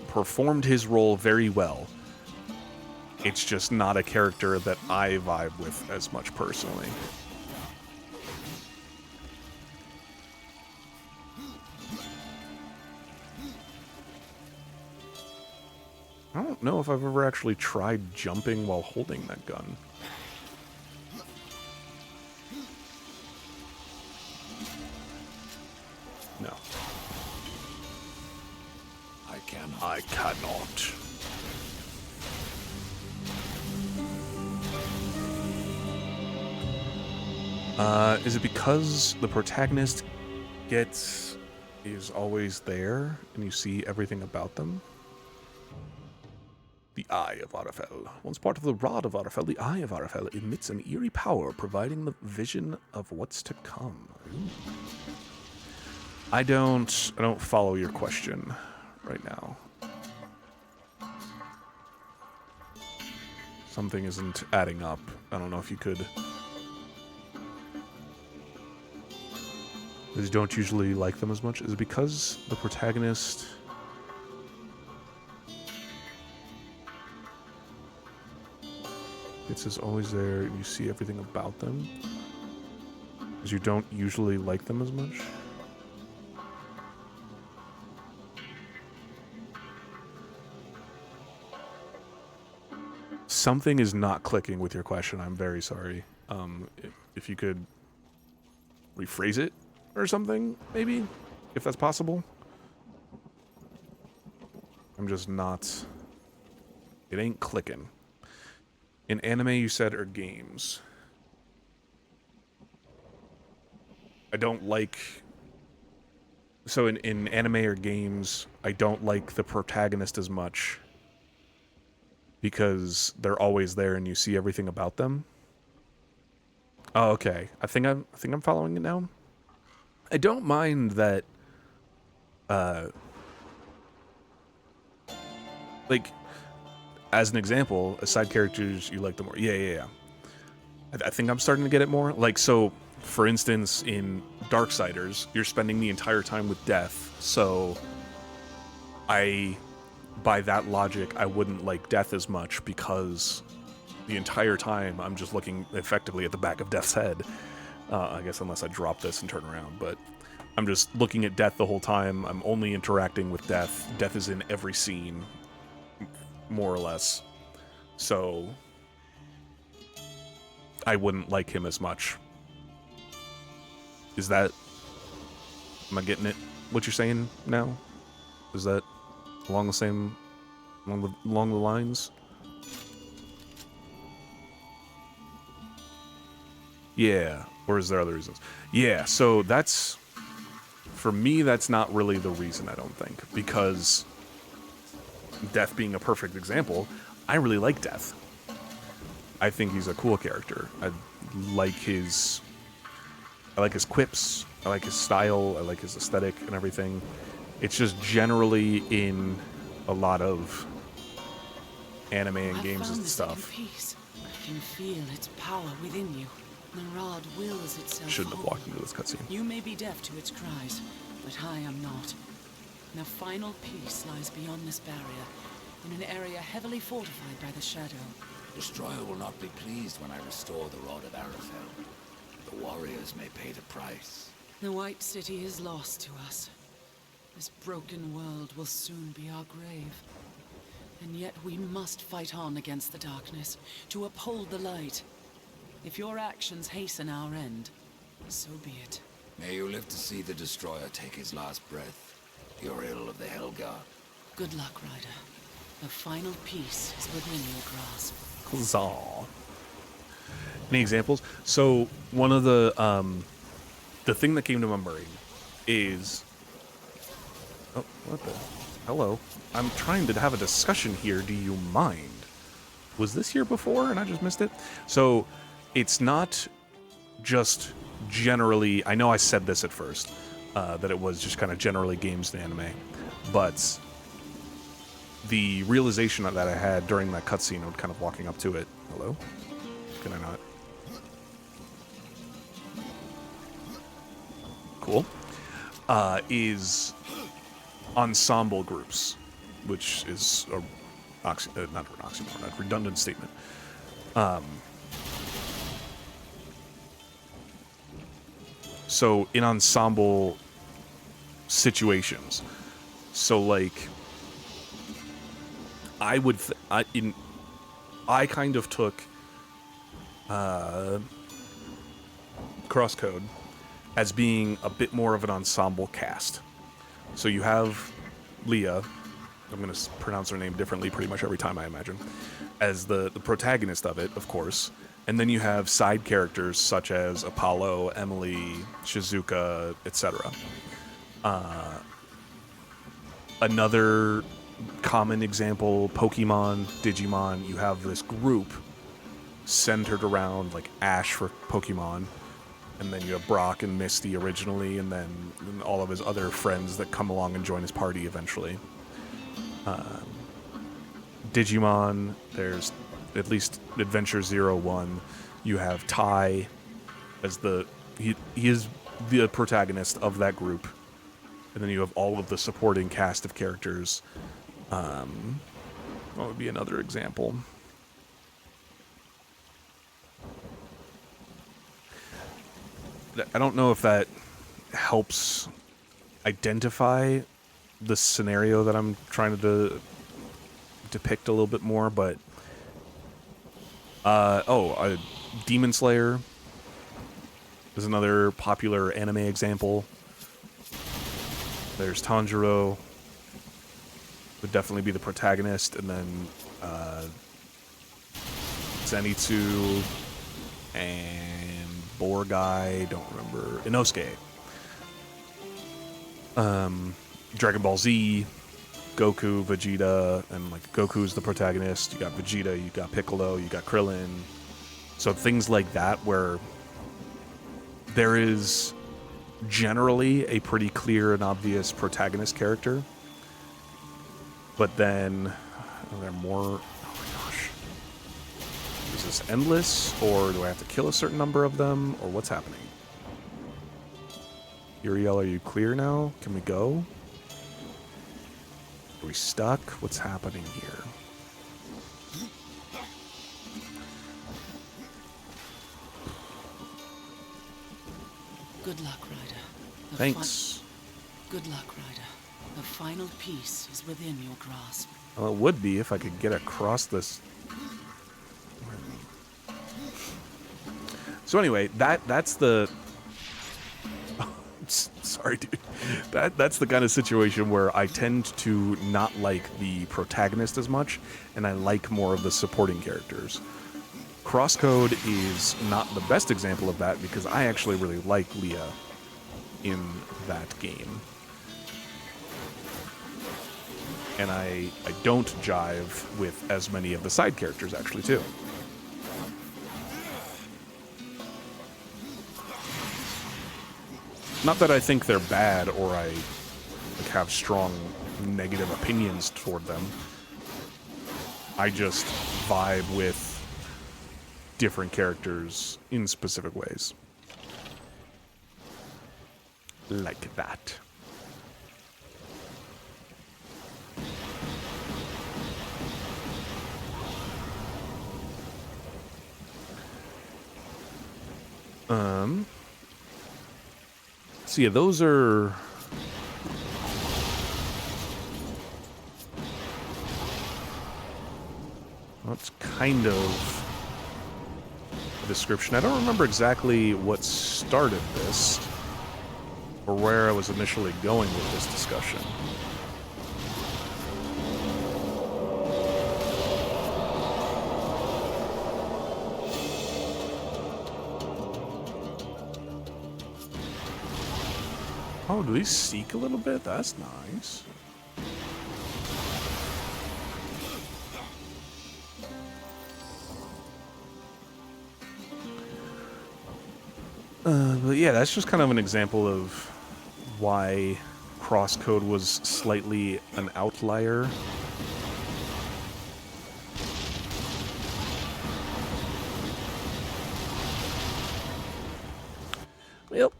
performed his role very well. It's just not a character that I vibe with as much personally. I don't know if I've ever actually tried jumping while holding that gun. No. I cannot. Is it because the protagonist is always there and you see everything about them? The Eye of Arafel. Once part of the Rod of Arafel, the Eye of Arafel emits an eerie power, providing the vision of what's to come. Ooh. I don't follow your question right now. Something isn't adding up. I don't know if you could... Because you don't usually like them as much. Is it because the protagonist... It's always there and you see everything about them? Because you don't usually like them as much? Something is not clicking with your question. I'm very sorry. If you could rephrase it or something, maybe, if that's possible. I'm just not... It ain't clicking. In anime, you said, or games? I don't like... So in anime or games, I don't like the protagonist as much because they're always there and you see everything about them. Oh, okay. I think I'm following it now. I don't mind that, like, as an example, as side characters, you like them more. Yeah. I think I'm starting to get it more. Like, so, for instance, in Darksiders, you're spending the entire time with Death, so by that logic, I wouldn't like Death as much because the entire time I'm just looking effectively at the back of Death's head. I guess unless I drop this and turn around, but I'm just looking at Death the whole time. I'm only interacting with Death. Death is in every scene, more or less. So I wouldn't like him as much. Is that... Am I getting it? What you're saying now? Is that along the same... along the lines? Yeah. Or is there other reasons? Yeah, so that's... For me, that's not really the reason, I don't think. Because Death being a perfect example, I really like Death. I think he's a cool character. I like his quips, I like his style, I like his aesthetic and everything. It's just generally in a lot of anime and games and stuff. Peace. I can feel its power within you. The rod wills itself. Shouldn't have walked into this cutscene. You may be deaf to its cries, but I am not. The final peace lies beyond this barrier, in an area heavily fortified by the shadow. Destroyer will not be pleased when I restore the Rod of Arafel. The warriors may pay the price. The White City is lost to us. This broken world will soon be our grave. And yet we must fight on against the darkness, to uphold the light. If your actions hasten our end, so be it. May you live to see the Destroyer take his last breath. Uriel of the Helgar. Good luck, Ryder. The final piece is within your grasp. Huzzah. Any examples? So one of the thing that came to my brain is, oh, what the, hello. I'm trying to have a discussion here. Do you mind? Was this here before and I just missed it? So it's not just generally, I know I said this at first, that it was just kind of generally games and anime, but the realization that I had during that cutscene of kind of walking up to it, hello? Can I not? Cool. Is ensemble groups, which is a not an oxymoron, a redundant statement. So in ensemble situations, so like I would I kind of took Crosscode as being a bit more of an ensemble cast. So you have Leah, I'm going to pronounce her name differently pretty much every time, I imagine, as the protagonist of it, of course. And then you have side characters such as Apollo, Emily, Shizuka, etc. Another common example, Pokemon, Digimon, you have this group centered around like Ash for Pokemon, and then you have Brock and Misty originally, and then all of his other friends that come along and join his party eventually. Digimon, there's at least Adventure 01. You have Tai as he is the protagonist of that group, and then you have all of the supporting cast of characters. What would be another example? I don't know if that helps identify the scenario that I'm trying to depict a little bit more, but Demon Slayer is another popular anime example. There's Tanjiro, would definitely be the protagonist, and then Zenitsu and Borgai, don't remember, Inosuke. Dragon Ball Z, Goku, Vegeta, and like Goku's the protagonist. You got Vegeta, you got Piccolo, you got Krillin. So things like that where there is generally a pretty clear and obvious protagonist character. But then, are there more? Oh my gosh. Is this endless, or do I have to kill a certain number of them, or what's happening? Uriel, are you clear now? Can we go? Are we stuck? What's happening here? Good luck, Ryder. Thanks. Good luck, Ryder. The final piece is within your grasp. Well, it would be if I could get across this. So anyway, that's the... Sorry, dude. That's the kind of situation where I tend to not like the protagonist as much, and I like more of the supporting characters. Crosscode is not the best example of that because I actually really like Leah in that game. And I don't jive with as many of the side characters, actually, too. Not that I think they're bad or I like, have strong negative opinions toward them. I just vibe with different characters in specific ways. Like that. So yeah, those are... That's kind of a description. I don't remember exactly what started this, or where I was initially going with this discussion. Oh, do we seek a little bit? That's nice. But yeah, that's just kind of an example of why crosscode was slightly an outlier. Yep.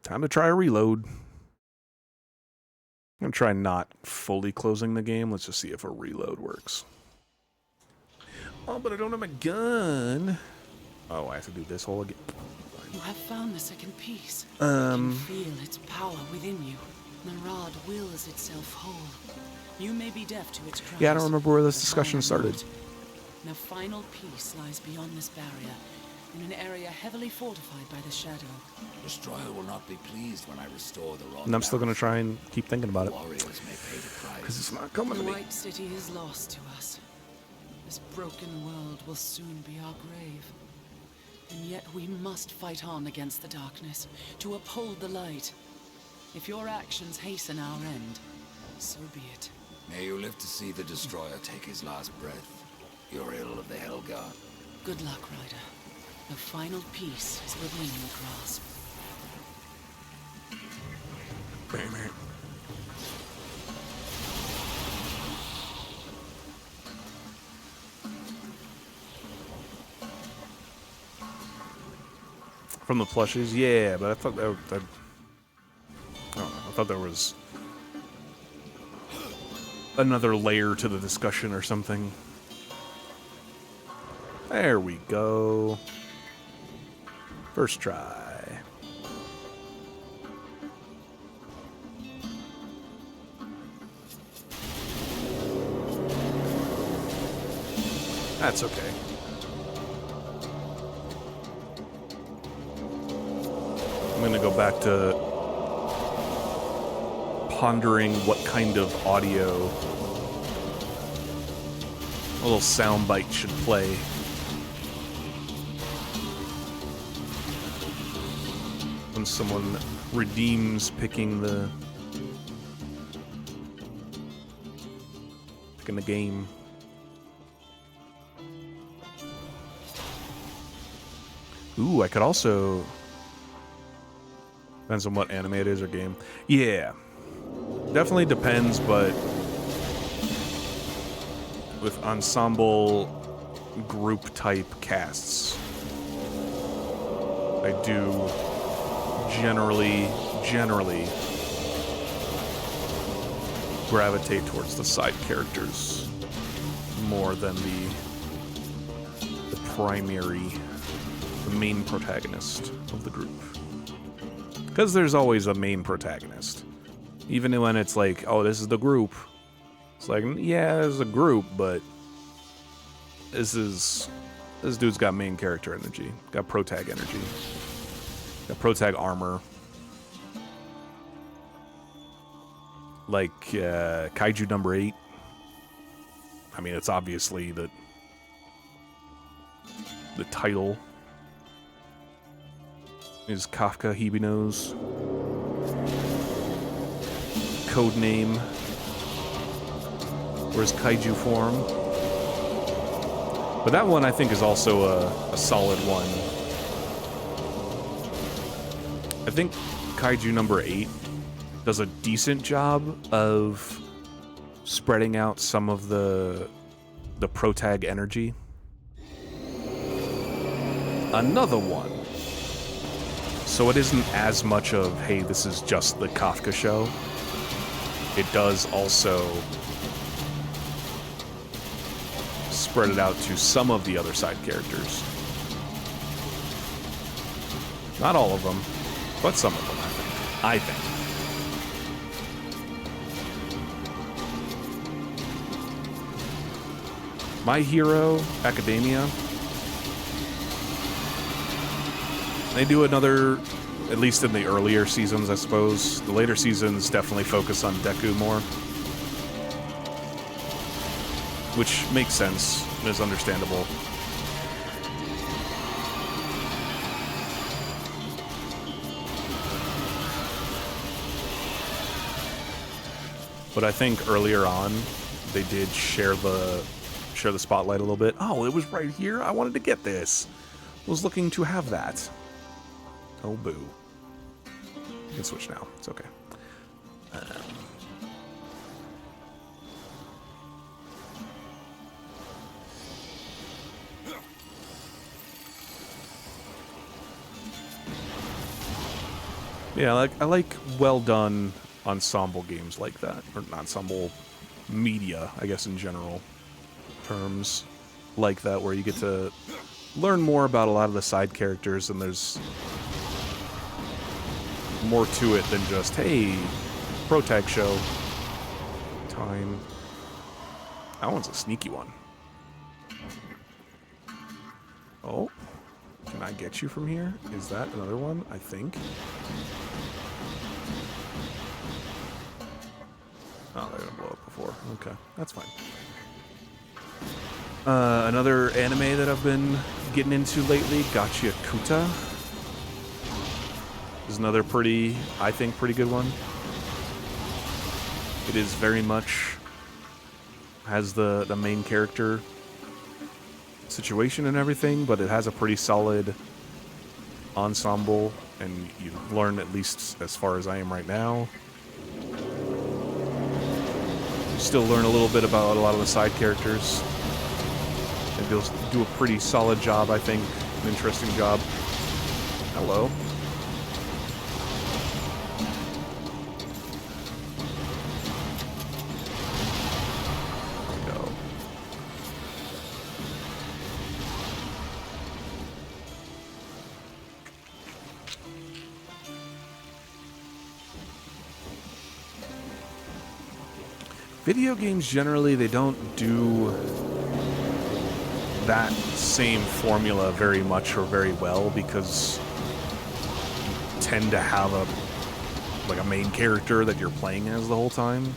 Time to try a reload. I'm gonna try not fully closing the game. Let's just see if a reload works. Oh, but I don't have my gun. Oh, I have to do this whole again. You have found the second piece. You can feel its power within you. The rod wills itself whole. You may be deaf to its cries. Yeah, I don't remember where this but discussion I am started. not. The final piece lies beyond this barrier, in an area heavily fortified by the shadow. Destroyer will not be pleased when I restore the rod. And I'm still gonna try and keep thinking about it. Warriors may pay the price. Because it's not coming The to me. White City is lost to us. This broken world will soon be our grave. And yet we must fight on against the darkness, to uphold the light. If your actions hasten our end, so be it. May you live to see the Destroyer take his last breath. Your ill of the Helgard. Good luck, Ryder. The final piece is within your grasp. From the plushies? Yeah, but I thought that... I don't know, I thought there was another layer to the discussion or something. There we go. First try. That's okay. I'm gonna go back to pondering what kind of audio a little soundbite should play. When someone redeems picking the game. Ooh, I could also... Depends on what anime it is or game. Yeah. Definitely depends, but with ensemble group type casts, I do generally gravitate towards the side characters more than the primary, the main protagonist of the group. Because there's always a main protagonist. Even when it's like, oh, this is the group. It's like, yeah, there's a group, but this dude's got main character energy. Got protag energy. Got protag armor. Like Kaiju number 8. I mean, it's obviously the title is Kafka Hibino's code name, or his kaiju form. But that one I think is also a solid one. I think Kaiju number 8 does a decent job of spreading out some of the protag energy. another one. So it isn't as much of, hey, this is just the Kafka show. It does also spread it out to some of the other side characters. Not all of them, but some of them, I think. My Hero Academia. They do another, at least in the earlier seasons, I suppose. The later seasons definitely focus on Deku more. Which makes sense and is understandable. But I think earlier on, they did share the spotlight a little bit. Oh, it was right here. I wanted to get this. Was looking to have that. Oh, boo. You can switch now. It's okay. Yeah, I like well done ensemble games like that, or ensemble media, I guess in general terms, like that, where you get to learn more about a lot of the side characters, and there's more to it than just, hey, pro tag show time. That one's a sneaky one. Oh, can I get you from here? Is that another one? I think. Oh, they're gonna blow up before. Okay, that's fine. Another anime that I've been getting into lately, Gotcha Kuta, is another pretty, I think, pretty good one. It is very much has the main character situation and everything, but it has a pretty solid ensemble, and you learn, at least as far as I am right now. You still learn a little bit about a lot of the side characters. And they'll do a pretty solid job, I think. An interesting job. Hello. There we go. Video games generally, they don't do that same formula very much or very well, because you tend to have a main character that you're playing as the whole time.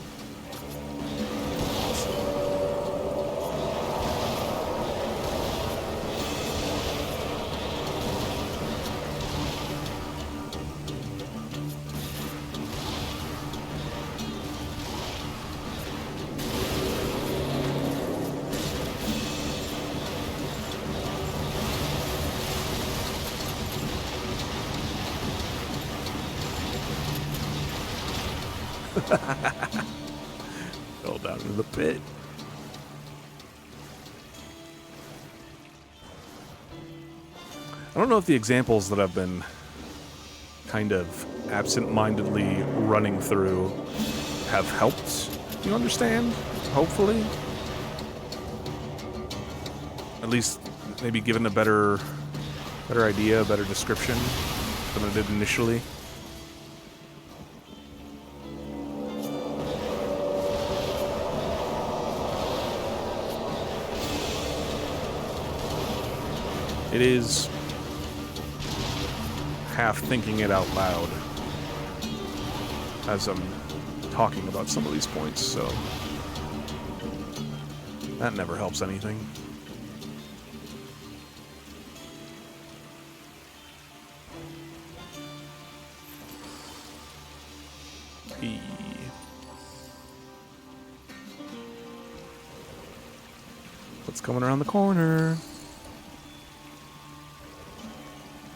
Fell down into the pit. I don't know if the examples that I've been kind of absent-mindedly running through have helped you understand, hopefully. At least maybe given a better idea, a better description than I did initially. It is half thinking it out loud as I'm talking about some of these points, so that never helps anything. E. What's coming around the corner?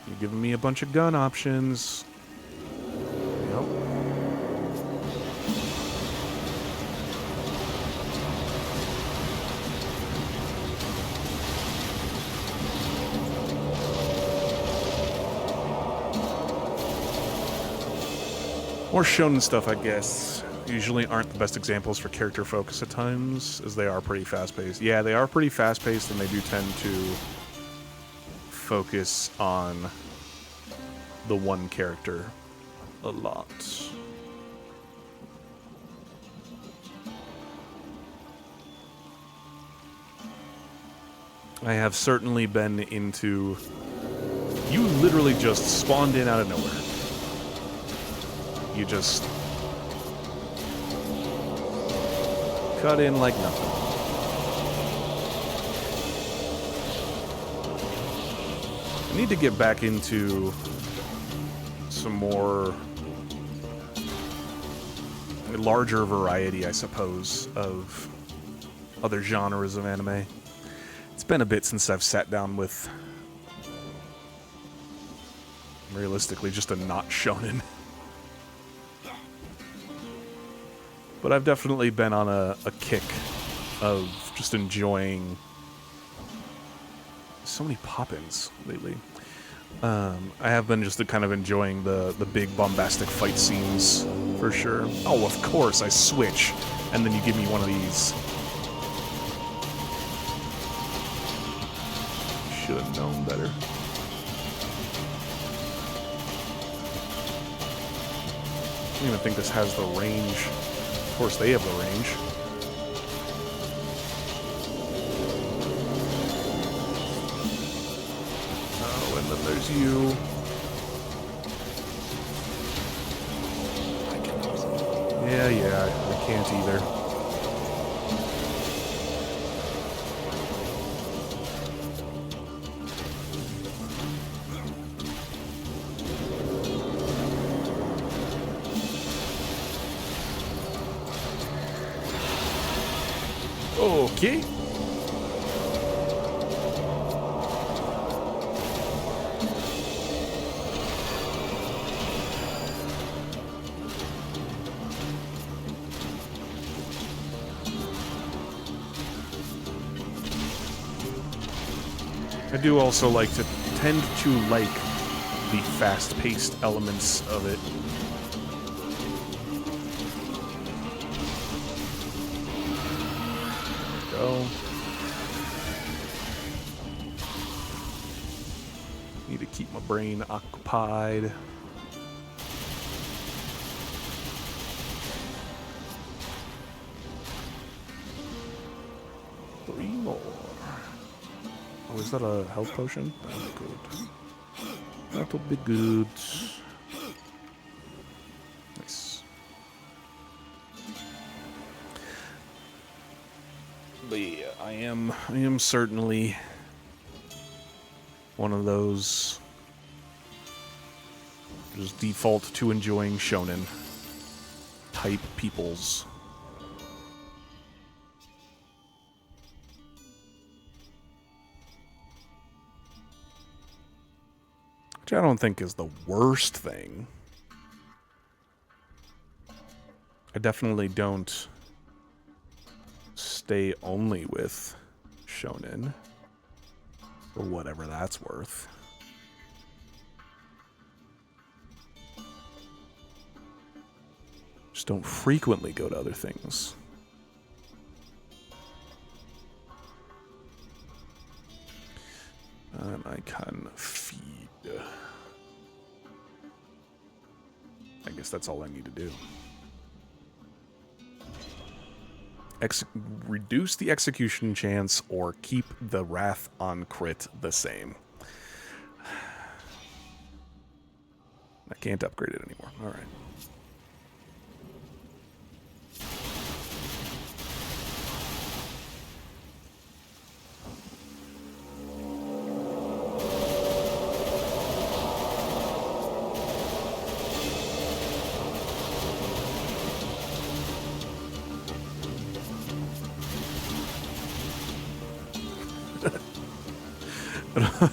You're giving me a bunch of gun options. Yep. More shonen stuff, I guess, usually aren't the best examples for character focus at times, as they are pretty fast-paced. Yeah, they are pretty fast-paced, and they do tend to focus on the one character a lot. I have certainly been into... You literally just spawned in out of nowhere. You just... cut in like nothing. I need to get back into some more... a larger variety, I suppose, of other genres of anime. It's been a bit since I've sat down with, realistically, just a not shonen. But I've definitely been on a kick of just enjoying so many pop-ins lately. I have been just kind of enjoying the big bombastic fight scenes, for sure. Oh, of course, I switch, and then you give me one of these. Should have known better. I don't even think this has the range. Of course, they have the range. Oh, and then there's you. Yeah, I can't either. Okay. I do also tend to like the fast-paced elements of it. Go. Need to keep my brain occupied. Three more. Oh, is that a health potion? That'll be good. That'll be good. Nice. But yeah, I am certainly one of those just default to enjoying shonen type peoples. Which I don't think is the worst thing. I definitely don't stay only with shonen, for whatever that's worth. Just don't frequently go to other things. And I can feed. I guess that's all I need to do. Reduce the execution chance or keep the wrath on crit the same. I can't upgrade it anymore. All right.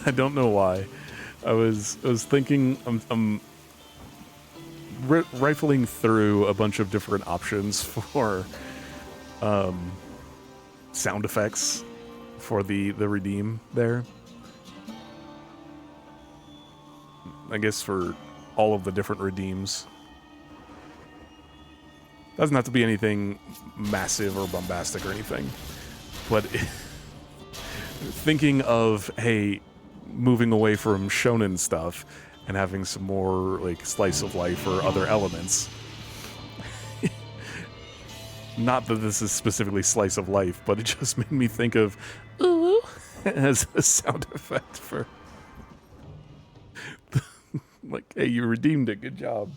I don't know why. I was thinking I'm rifling through a bunch of different options for sound effects for the redeem there. I guess for all of the different redeems. Doesn't have to be anything massive or bombastic or anything. But thinking of, hey, moving away from shonen stuff and having some more like slice of life or other elements. Not that this is specifically slice of life, but it just made me think of ooh as a sound effect for like, hey, you redeemed it, good job.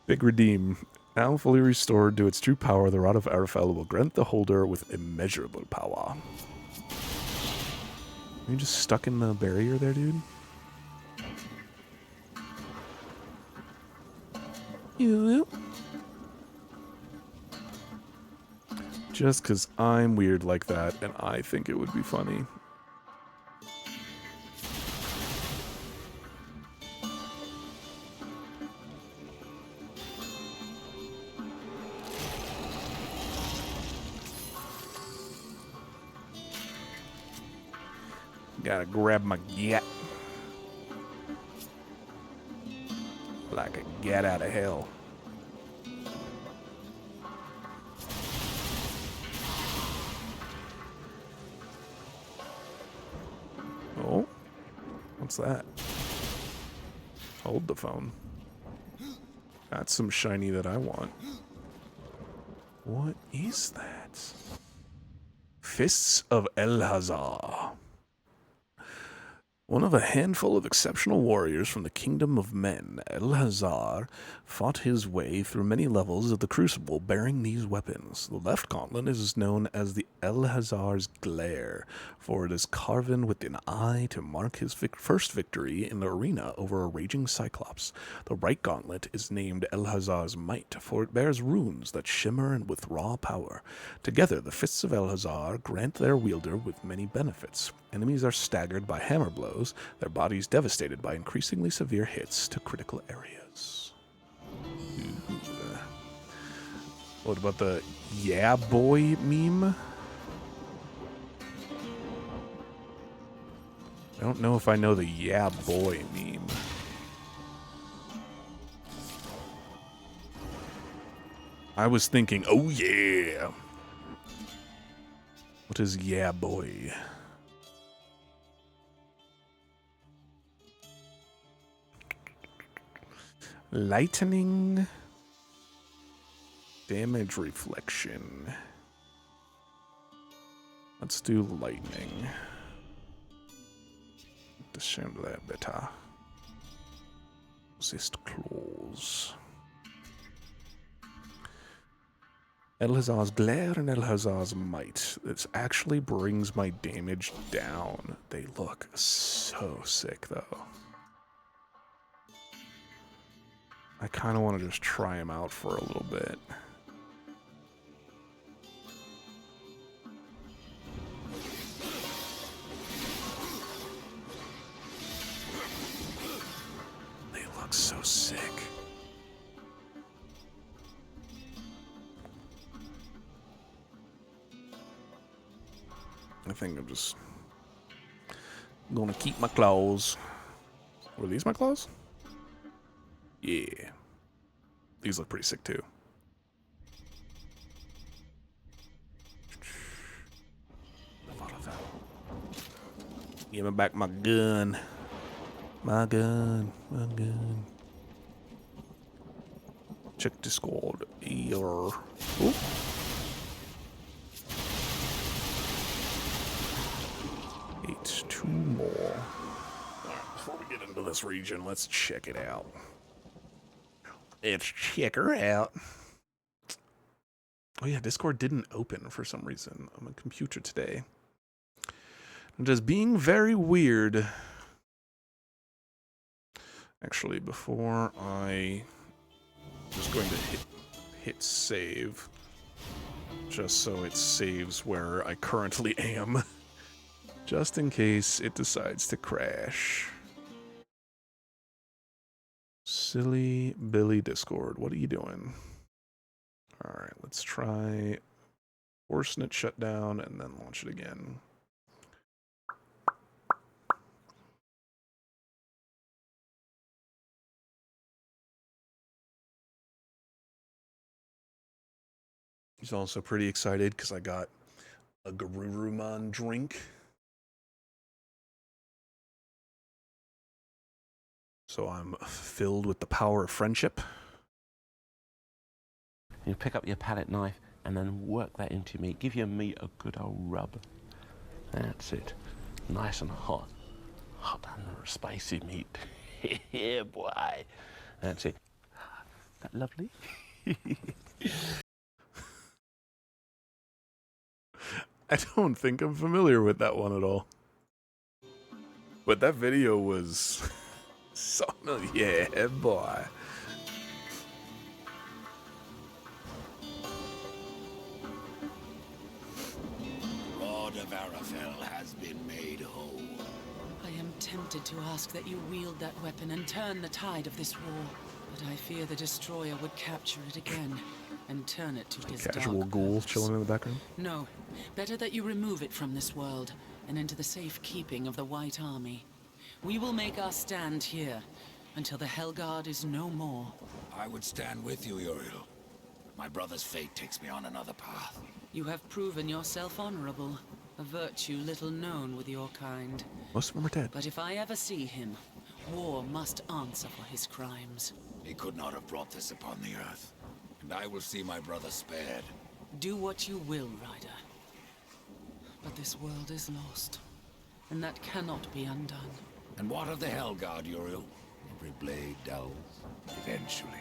Big redeem. Now fully restored to its true power, the Rod of Arafel will grant the holder with immeasurable power. Are you just stuck in the barrier there, dude? You. Just because I'm weird like that, and I think it would be funny. Gotta grab my gat. Like a gat out of hell. Oh, what's that? Hold the phone. That's some shiny that I want. What is that? Fists of El-Hazar. One of a handful of exceptional warriors from the Kingdom of Men, El-Hazar fought his way through many levels of the Crucible bearing these weapons. The left gauntlet is known as the El-Hazar's Glare, for it is carven with an eye to mark his first victory in the arena over a raging Cyclops. The right gauntlet is named El-Hazar's Might, for it bears runes that shimmer and with raw power. Together, the Fists of El-Hazar grant their wielder with many benefits. Enemies are staggered by hammer blows, their bodies devastated by increasingly severe hits to critical areas. Ooh. What about the yeah boy meme? I don't know if I know the yeah boy meme. I was thinking, oh yeah. What is yeah boy? Lightning. Damage reflection. Let's do lightning. To sound that better. Resist claws. El-Hazar's Glare and El-Hazar's Might. This actually brings my damage down. They look so sick, though. I kind of want to just try them out for a little bit. They look so sick. I think I'm just gonna keep my claws. Were these my claws? Yeah. These look pretty sick too. Give me back my gun. My gun. My gun. Check Discord. Error. Oop. Two more. Alright, before we get into this region, let's check it out. Let's check her out. Oh yeah, Discord didn't open for some reason on my computer today. I'm just being very weird. Actually, before I'm just going to hit save, just so it saves where I currently am. Just in case it decides to crash. Silly Billy Discord, what are you doing? Alright, let's try forcing it shut down and then launch it again. He's also pretty excited because I got a Garuruman drink. So I'm filled with the power of friendship. You pick up your palette knife and then work that into your meat. Give your meat a good old rub. That's it. Nice and hot. Hot and spicy meat. Yeah, boy. That's it. That lovely? I don't think I'm familiar with that one at all. But that video was something, yeah, boy. Rod of Arafel has been made whole. I am tempted to ask that you wield that weapon and turn the tide of this war. But I fear the Destroyer would capture it again and turn it to his Casual dark ghoul purpose. chilling in the background. No, better that you remove it from this world and into the safekeeping of the White Army. We will make our stand here until the Hellguard is no more. I would stand with you, Uriel. My brother's fate takes me on another path. You have proven yourself honorable, a virtue little known with your kind. Most of them are dead. But if I ever see him, war must answer for his crimes. He could not have brought this upon the earth, and I will see my brother spared. Do what you will, Ryder. But this world is lost, and that cannot be undone. And what of the Hellguard, Uriel? Every blade dulls, eventually.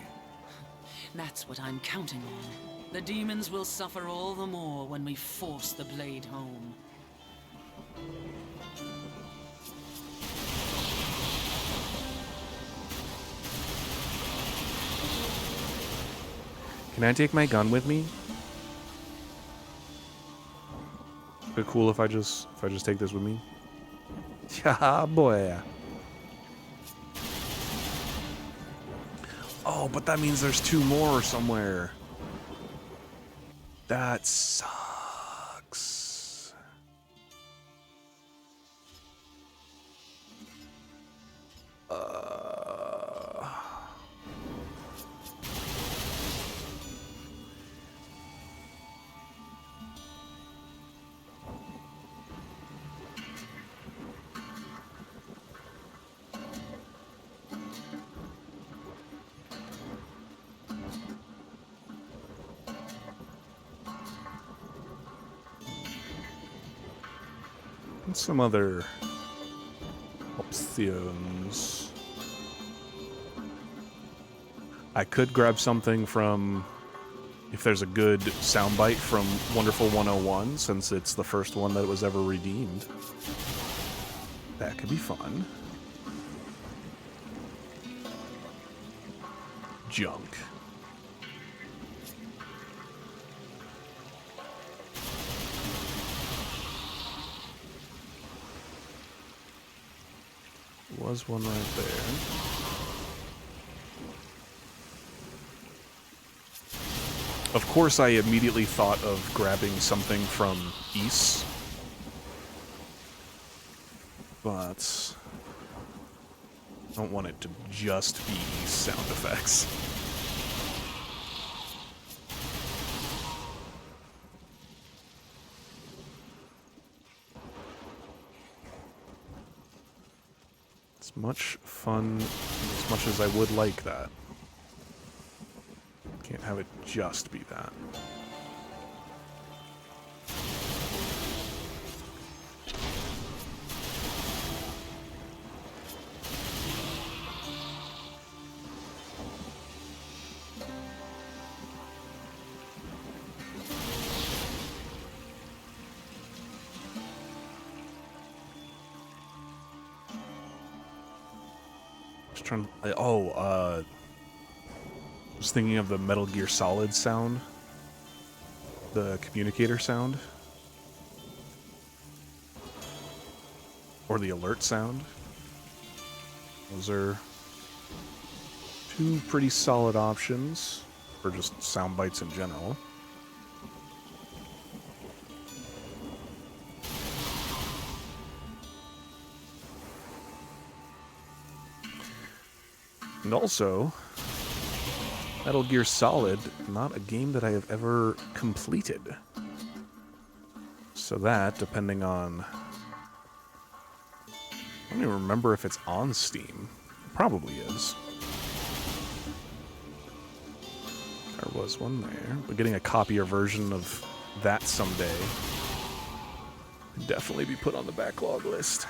That's what I'm counting on. The demons will suffer all the more when we force the blade home. Can I take my gun with me? Is it cool if I just take this with me? Yeah, boy. Oh, but that means there's two more somewhere. That sucks. And some other options. I could grab something from, if there's a good soundbite from Wonderful 101, since it's the first one that was ever redeemed. That could be fun. Junk. Was one right there. Of course, I immediately thought of grabbing something from Ys, but I don't want it to just be Ys sound effects. As much fun, as much as I would like that. Can't have it just be that. Just trying to, I was thinking of the Metal Gear Solid sound. The communicator sound. Or the alert sound. Those are two pretty solid options for just sound bites in general. And also, Metal Gear Solid, not a game that I have ever completed. So that, depending on... I don't even remember if it's on Steam. It probably is. There was one there. But getting a copy or version of that someday would definitely be put on the backlog list.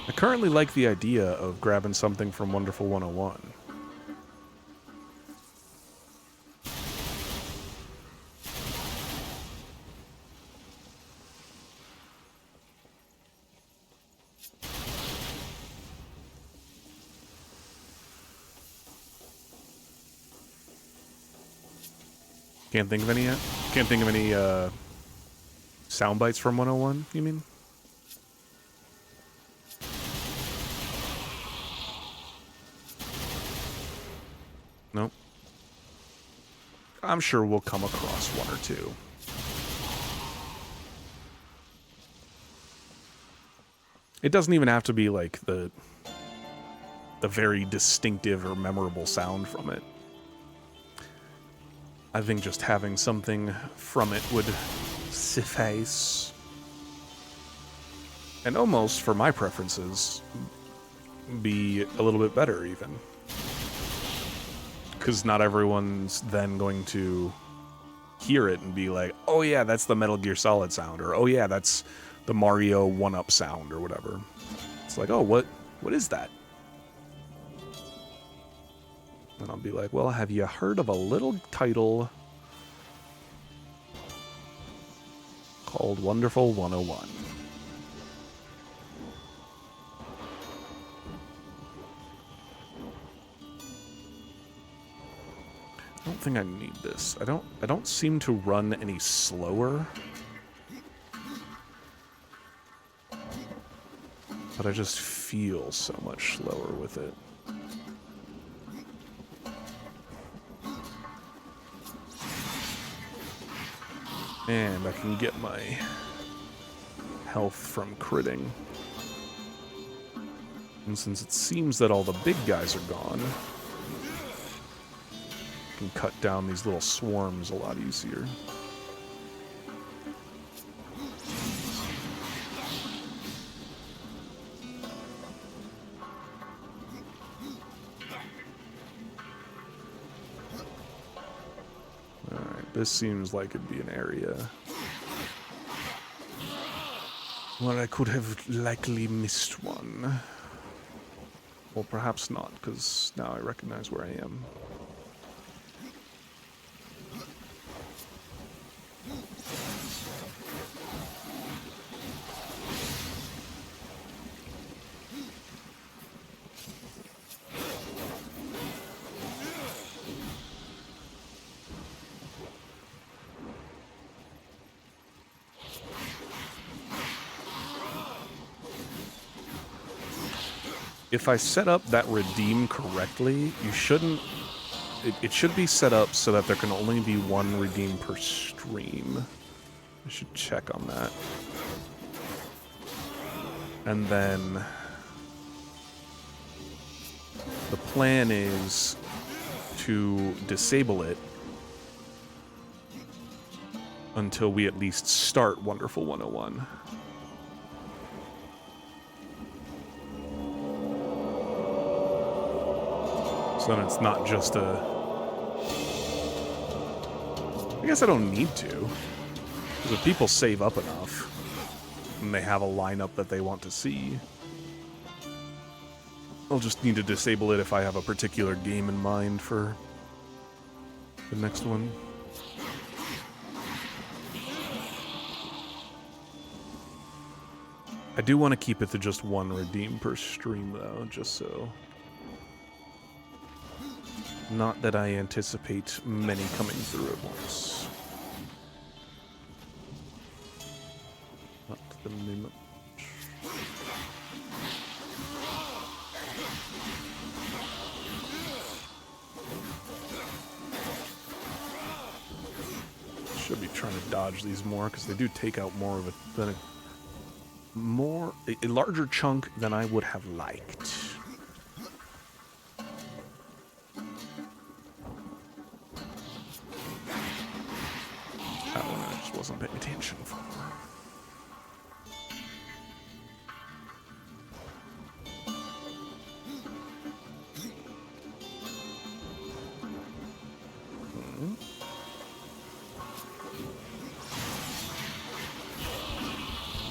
I currently like the idea of grabbing something from Wonderful 101. Can't think of any yet? Can't think of any sound bites from 101, you mean? Nope. I'm sure we'll come across one or two. It doesn't even have to be like the very distinctive or memorable sound from it. I think just having something from it would suffice. And almost, for my preferences, be a little bit better even. Because not everyone's then going to hear it and be like, oh yeah, that's the Metal Gear Solid sound, or oh yeah, that's the Mario 1-up sound, or whatever. It's like, oh, what is that? And I'll be like, well, have you heard of a little title called Wonderful 101? I don't think I need this. I don't seem to run any slower. But I just feel so much slower with it. And I can get my health from critting. And since it seems that all the big guys are gone, I can cut down these little swarms a lot easier. This seems like it'd be an area where I could have likely missed one. Or perhaps not, because now I recognize where I am. If I set up that redeem correctly, you shouldn't... It should be set up so that there can only be one redeem per stream. I should check on that. And then... the plan is to disable it until we at least start Wonderful 101. So then it's not just a... I guess I don't need to. Because if people save up enough, and they have a lineup that they want to see, I'll just need to disable it if I have a particular game in mind for the next one. I do want to keep it to just one redeem per stream, though, just so... Not that I anticipate many coming through at once. Not the moment. Should be trying to dodge these more because they do take out more of a larger chunk than I would have liked. That one I just wasn't paying attention for.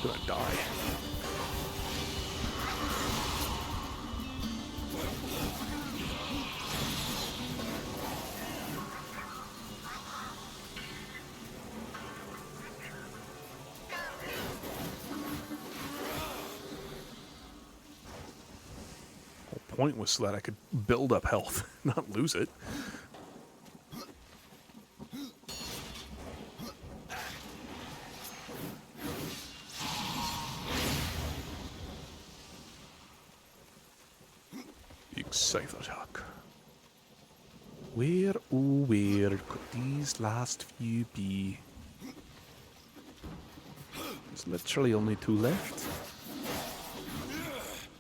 Gonna die. Whole point was so that I could build up health, not lose it. Scythe attack. Where, oh where could these last few be? There's literally only 2 left.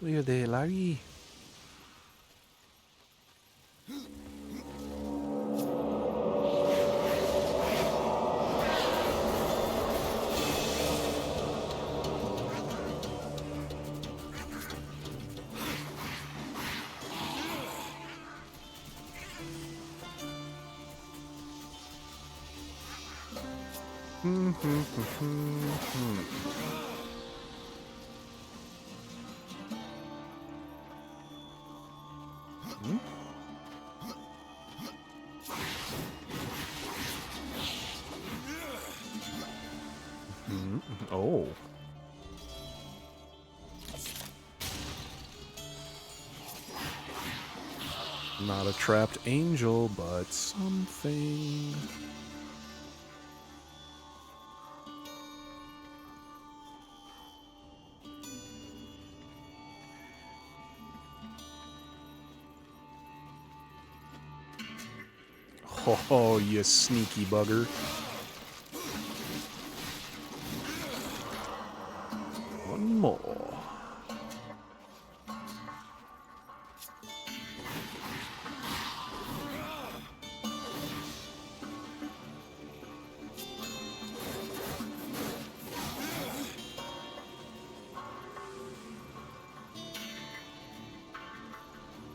Where are they, Larry? Oh. Not a trapped angel, but something. Oh, you sneaky bugger. One more.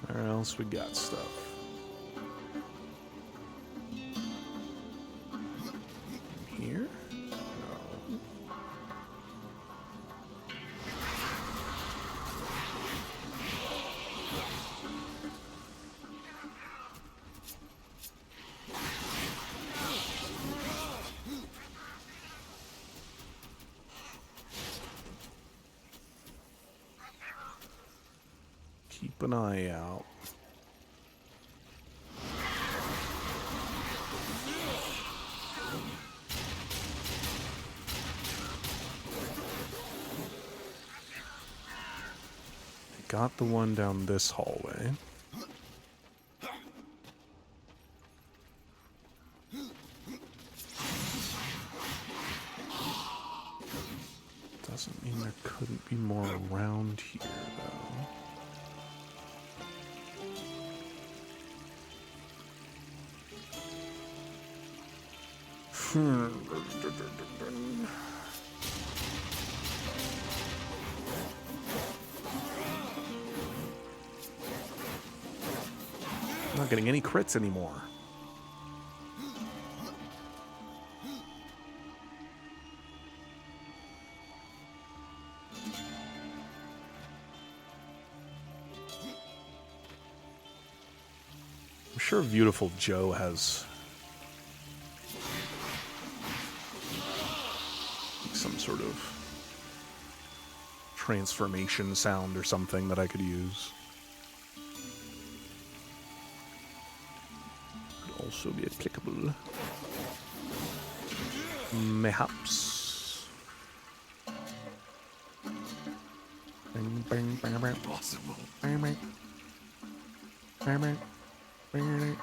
Where else we got stuff? Here? No. Keep an eye out. Got the one down this hallway. Doesn't mean there couldn't be more around here, though. I'm not getting any crits anymore. I'm sure Beautiful Joe has some sort of transformation sound or something that I could use. Could also be applicable. Mayhaps. Bang, bang, bang, bang. Possible. Bang, bang. Bang, bang. Bang, bang.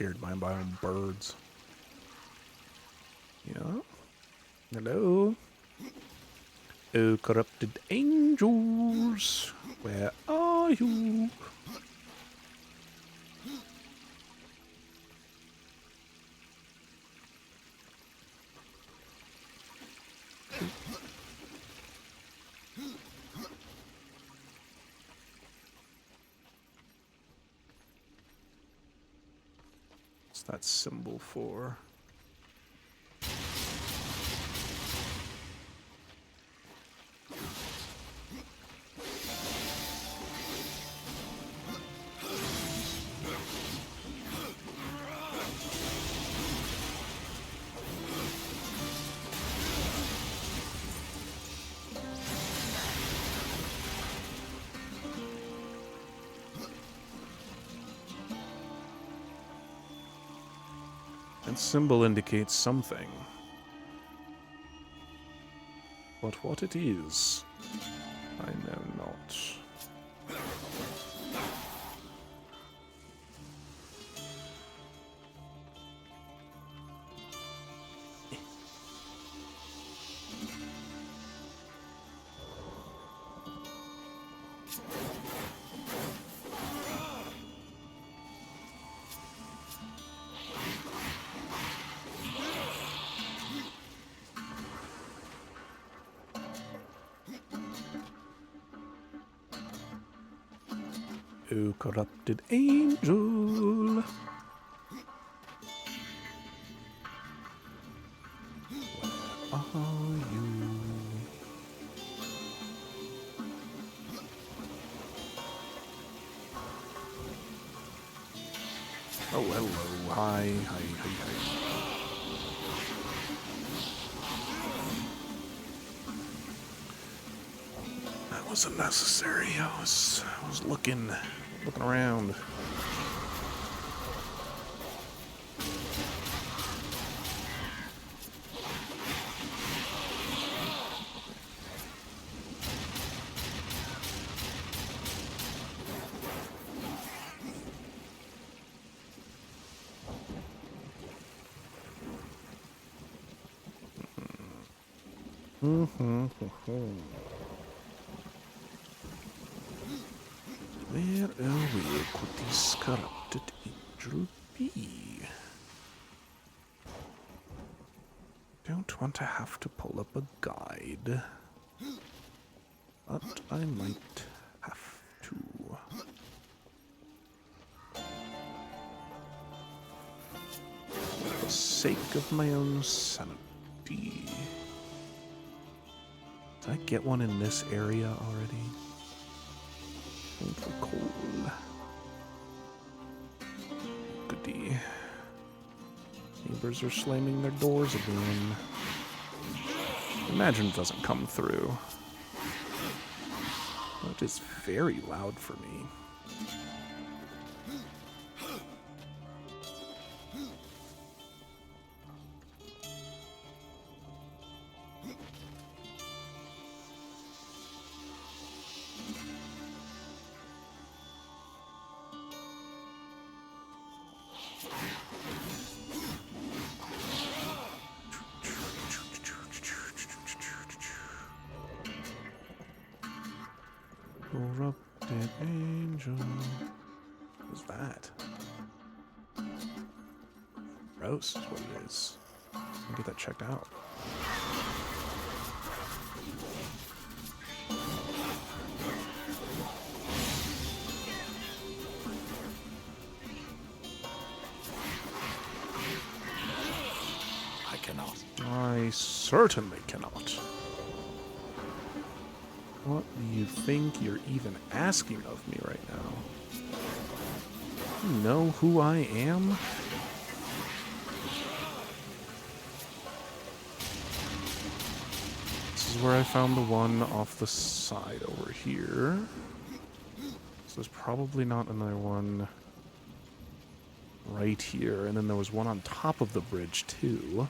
scared by my own birds. Yeah. Hello? Oh, corrupted angels. Where are you? What's that symbol for? That symbol indicates something. But what it is, I know not. Oh, corrupted angel. Where are you? Oh, hello. Hi. That wasn't necessary. I was looking around. Where, oh where could this corrupted angel be? Don't want to have to pull up a guide, but I might have to. For the sake of my own sanity. Did I get one in this area already? For coal. Goody. Neighbors are slamming their doors again. Imagine it doesn't come through. That is very loud for me. Corrupted angel. What is that? Gross is what it is. I'll get that checked out. I cannot. I certainly cannot. What do you think you're even asking of me right now? You know who I am? This is where I found the one off the side over here. So there's probably not another one right here. And then there was one on top of the bridge too.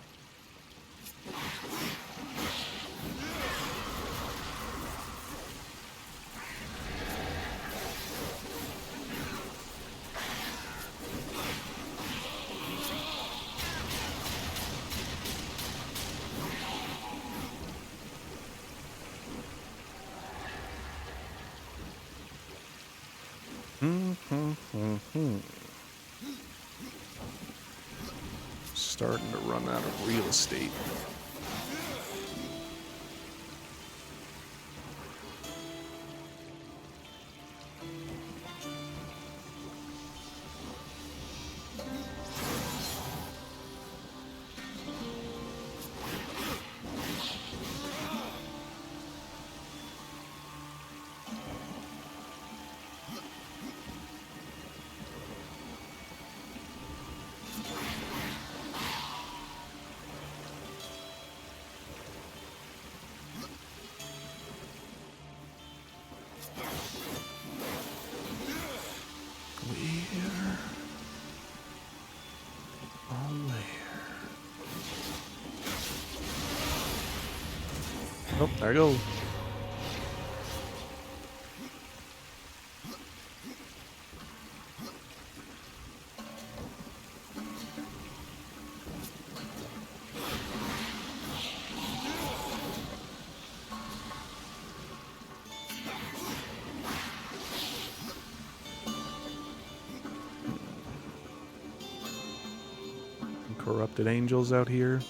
Starting to run out of real estate. Oh, there I go. Corrupted angels out here.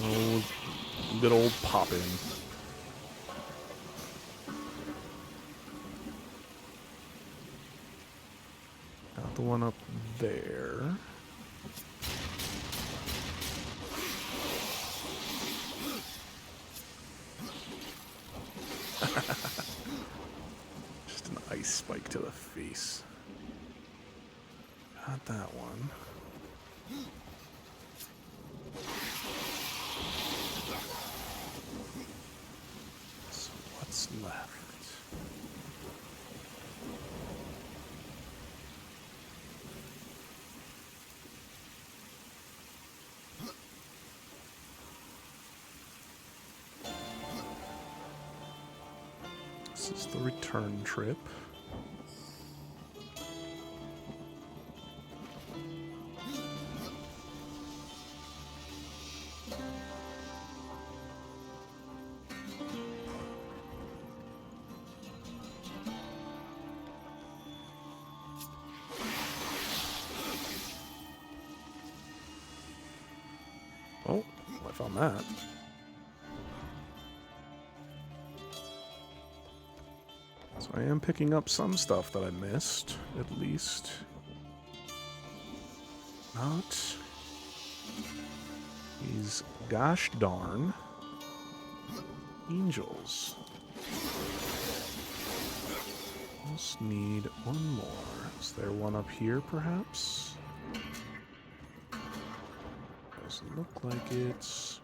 Oh, good old pop-in. Got the one up there. Just an ice spike to the face. Got that one. So what's left? This is the return trip. Oh, I found that. So I am picking up some stuff that I missed, at least. Not these gosh darn angels. Just need one more. Is there one up here, perhaps? Doesn't look like it's...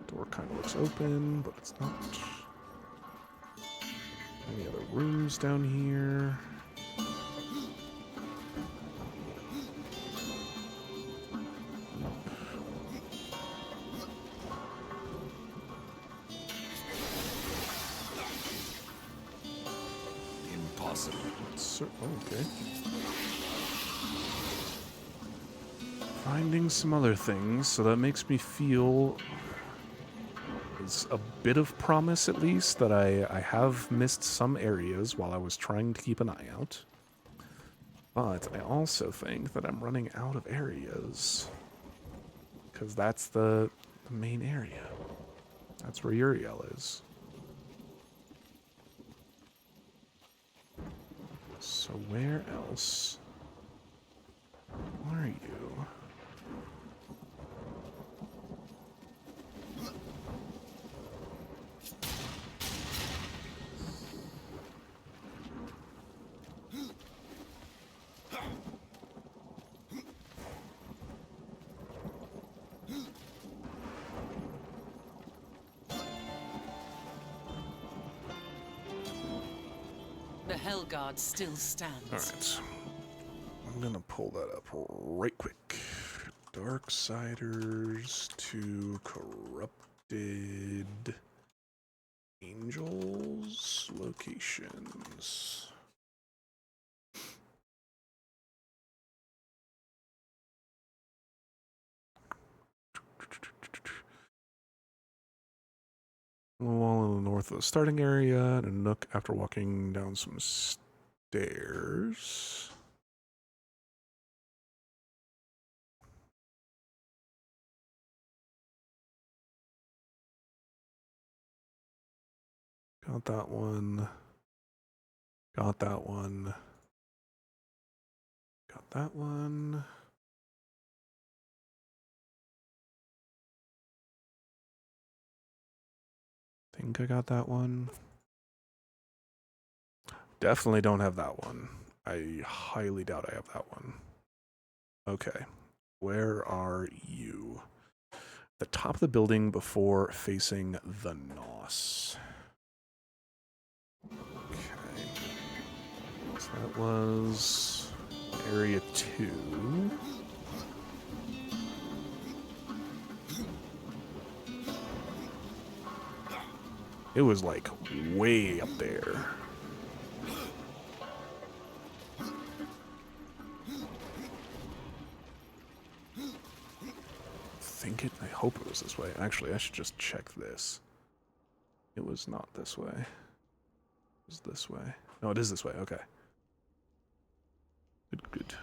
Door kind of looks open, but it's not. Any other rooms down here? Impossible. Okay. Finding some other things, so that makes me feel there's a bit of promise, at least, that I have missed some areas while I was trying to keep an eye out. But I also think that I'm running out of areas, because that's the main area. That's where Uriel is. So where else are you? The Hellguard still stands. Alright. I'm gonna pull that up right quick. Darksiders to corrupted Angels locations. A wall in the north of the starting area and a nook after walking down some stairs. Got that one. Got that one. Got that one. Think I got that one. Definitely don't have that one. I highly doubt I have that one. Okay. Where are you? The top of the building before facing the Nos. Okay. So that was area 2. It was like way up there. I hope it was this way. Actually, I should just check this. It was not this way. It was this way. No, it is this way. Okay. Good, good.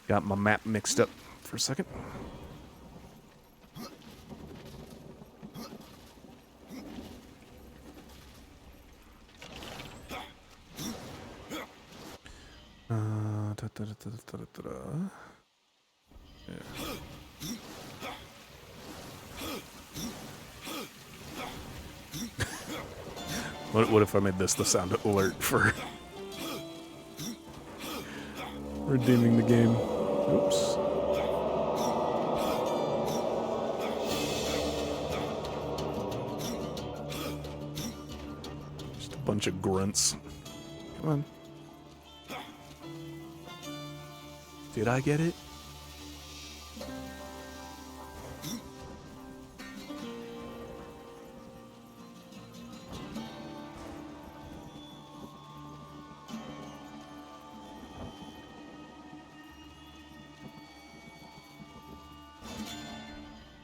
Got my map mixed up for a second. Yeah. What if I made this the sound alert for redeeming the game? Oops. Just a bunch of grunts. Come on. Did I get it?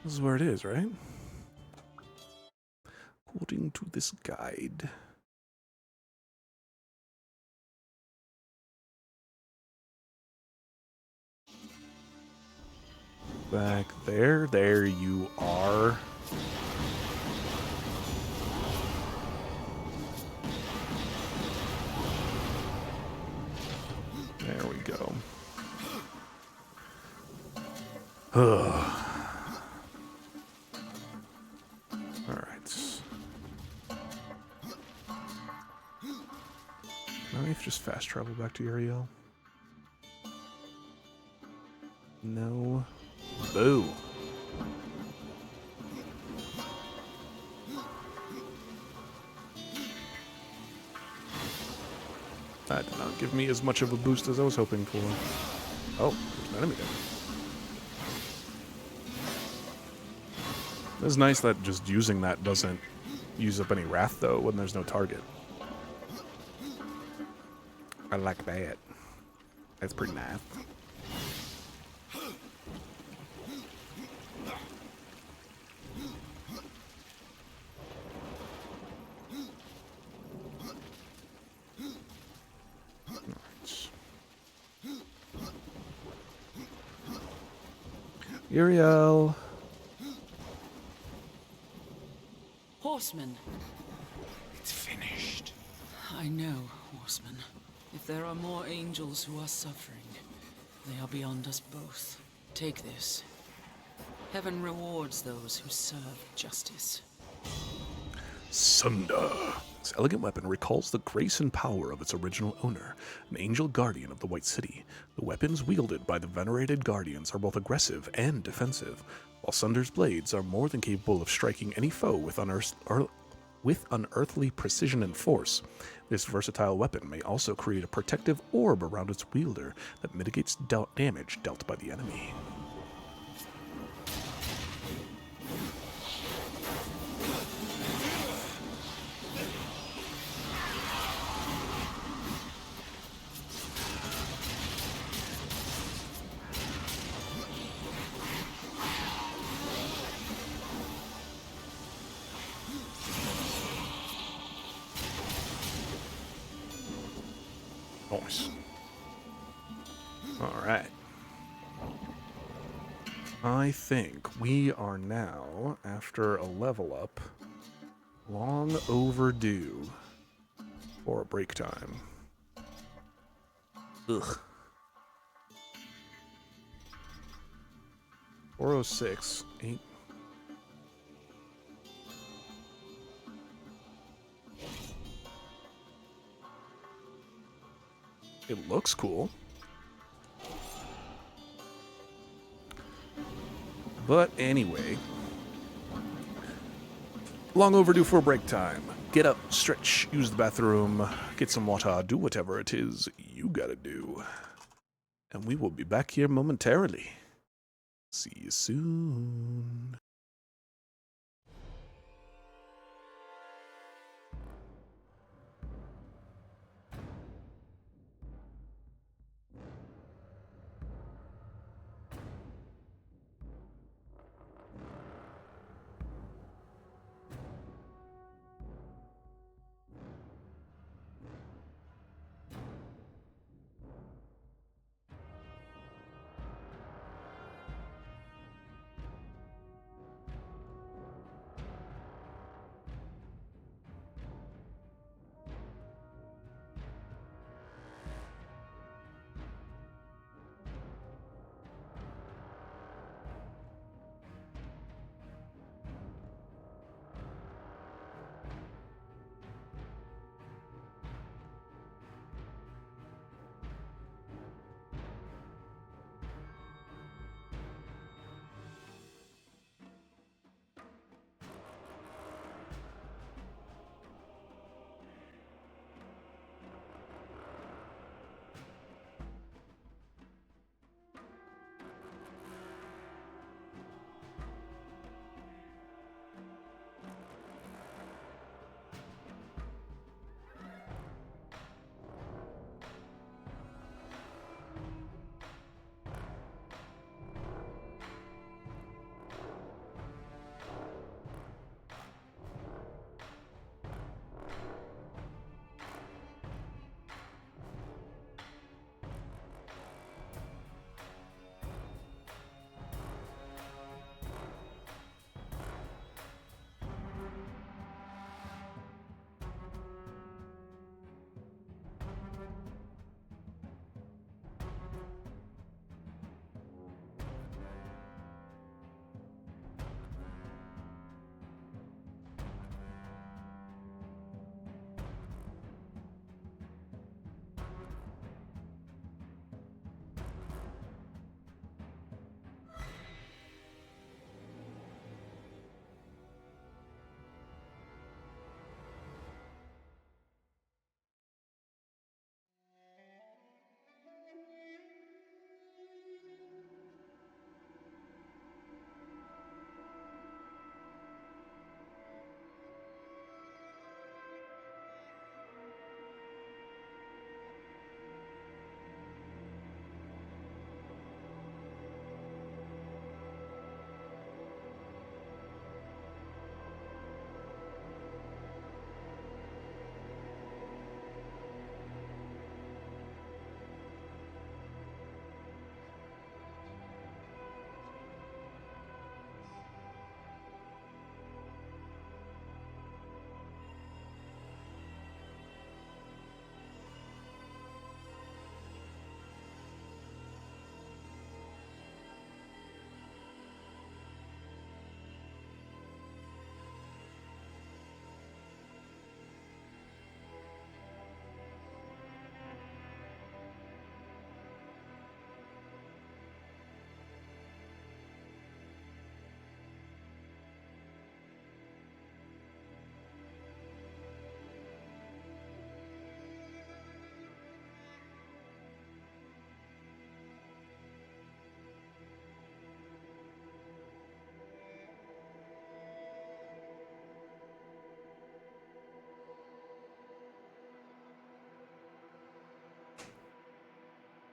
This is where it is, right? According to this guide. Back there. There you are. There we go. Ugh. Just fast travel back to Uriel. No. Boo. That did not give me as much of a boost as I was hoping for. Oh, there's an enemy there. It's nice that just using that doesn't use up any wrath, though, when there's no target. I like that. That's pretty nice. Uriel. Horseman. It's finished. I know, Horseman. If there are more angels who are suffering, they are beyond us both. Take this. Heaven rewards those who serve justice. Sunder. This elegant weapon recalls the grace and power of its original owner, an angel guardian of the White City. The weapons wielded by the venerated guardians are both aggressive and defensive, while Sunder's blades are more than capable of striking any foe with unearthly precision and force. This versatile weapon may also create a protective orb around its wielder that mitigates damage dealt by the enemy. Nice. All right. I think we are now, after a level up, long overdue for a break time. Ugh. 406, 8. It looks cool. But anyway, long overdue for break time. Get up, stretch, use the bathroom, get some water, do whatever it is you gotta do. And we will be back here momentarily. See you soon.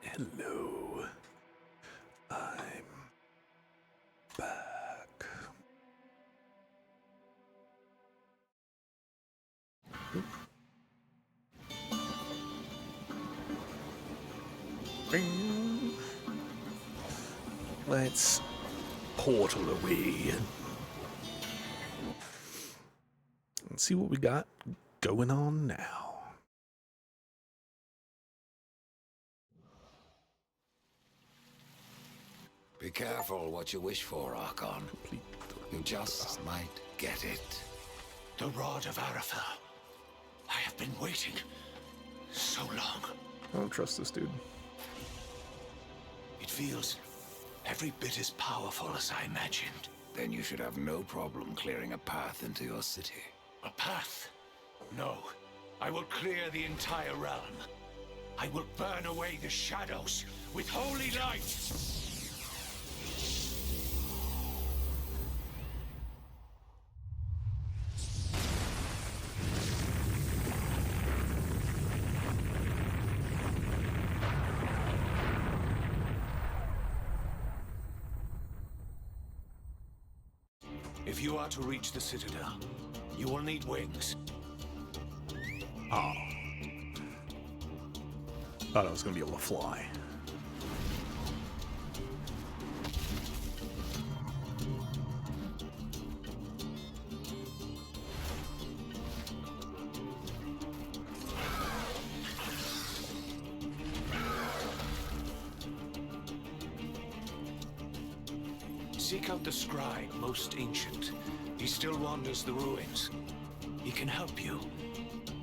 Hello. I'm back. Let's portal away. Let's see what we got going on now. Be careful what you wish for, Archon. Complete. You just might get it. The Rod of Arafel. I have been waiting so long. I don't trust this dude. It feels every bit as powerful as I imagined. Then you should have no problem clearing a path into your city. A path? No. I will clear the entire realm. I will burn away the shadows with holy light. If you are to reach the Citadel, you will need wings. Oh. Thought I was going to be able to fly. Seek out the scribe, most ancient. He still wanders the ruins. He can help you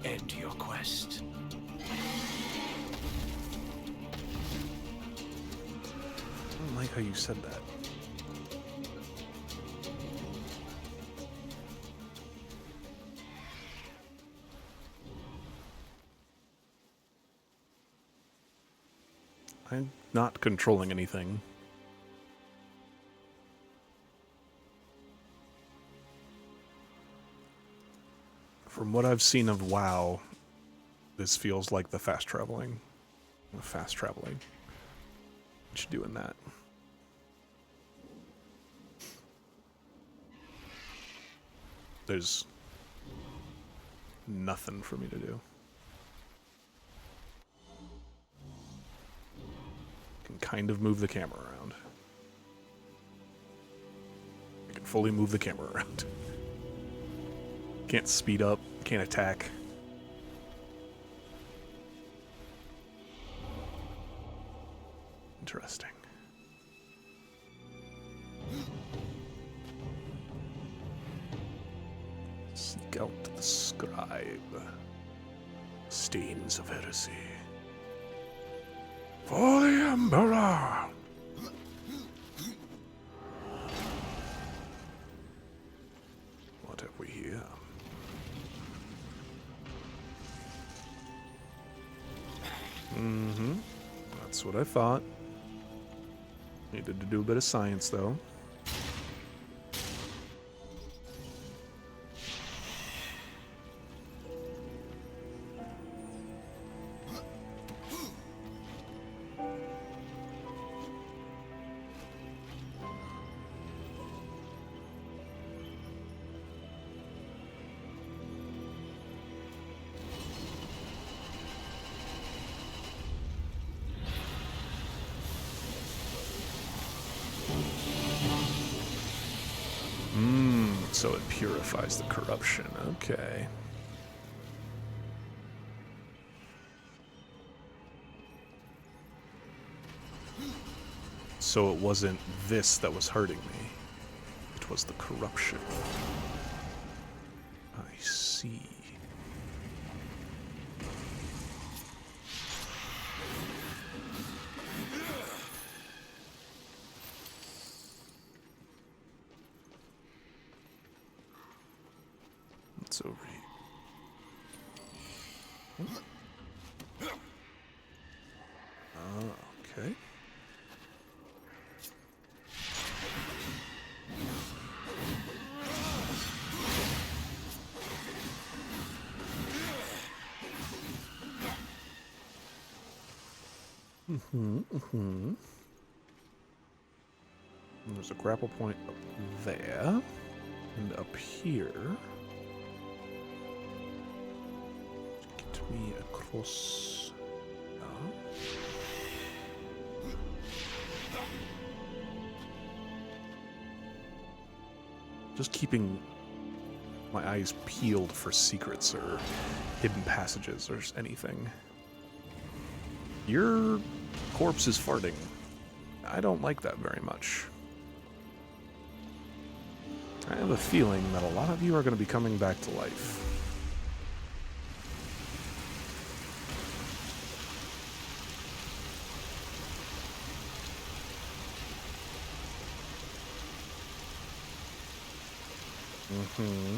end your quest. I don't like how you said that. I'm not controlling anything. From what I've seen of WoW, this feels like the fast traveling. Fast traveling. What you doing that? There's nothing for me to do. Can kind of move the camera around. I can fully move the camera around. Can't speed up, can't attack. Interesting. Seek out the scribe. Stains of heresy. For the Emperor! What have we here? Mm-hmm. That's what I thought. Needed to do a bit of science, though. So it purifies the corruption. Okay. So it wasn't this that was hurting me. It was the corruption. I see. What's over here? Oh, okay. There's a grapple point up there, and up here. Get me across. just keeping my eyes peeled for secrets or hidden passages or anything. Your corpse is farting. I don't like that very much. I have a feeling that a lot of you are going to be coming back to life. Mm-hmm.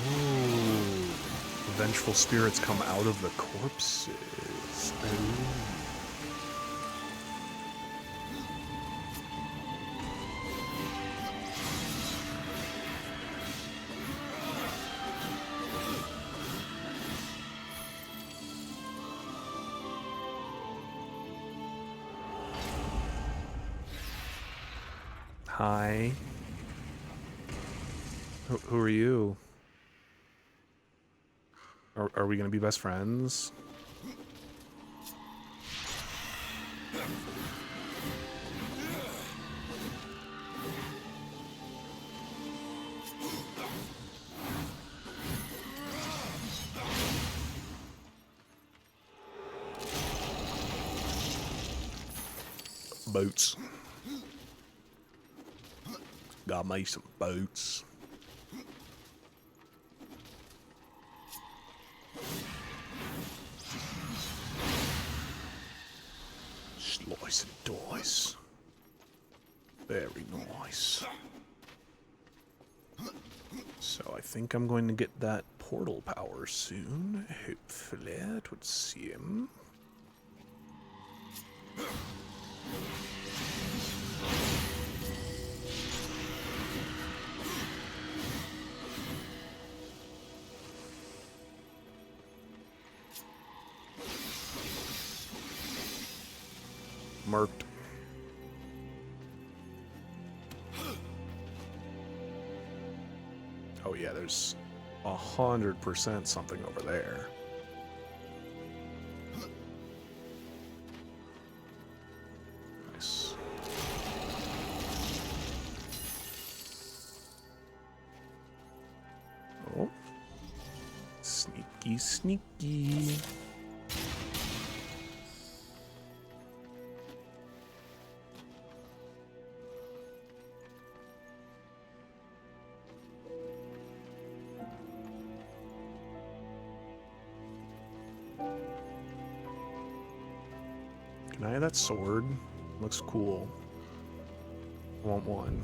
Ooh. Vengeful spirits come out of the corpses. Ooh. Hi. Who are you? Are we gonna be best friends? Boots. Got me some boots. Slice and dice. Very nice. So I think I'm going to get that portal power soon. Hopefully it would seem. Murked. Oh yeah, there's 100% something over there. Nice. Oh. Sneaky, sneaky. Can I have that sword? Looks cool. I want one.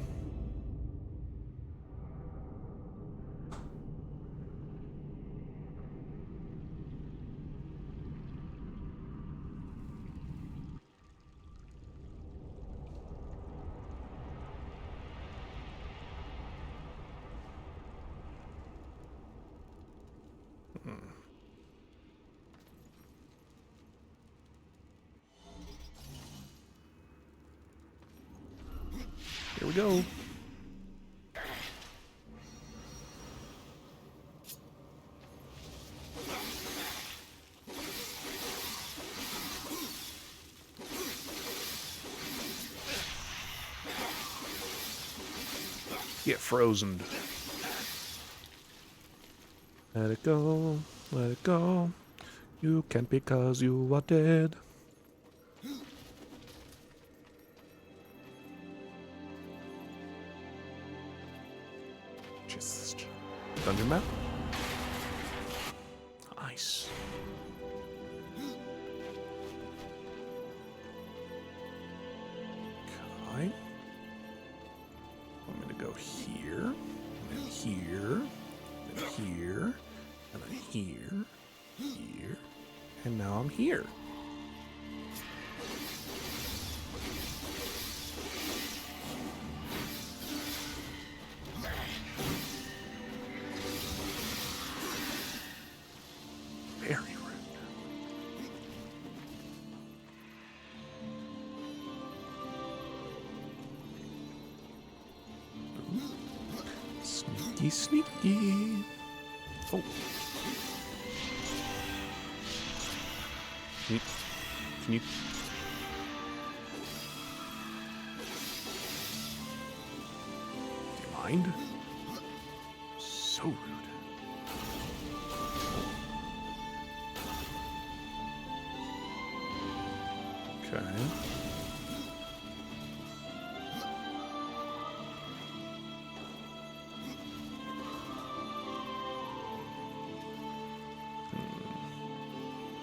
Here we go. Get frozen. Let it go, let it go. You can't because you are dead. Just dungeon map. Nice. Okay. I'm gonna go here, and then here, and then here, and then here, here, and now I'm here. Very rude. Sneaky, sneaky. Oh. Can you... Can you... Do you mind? So rude. Okay.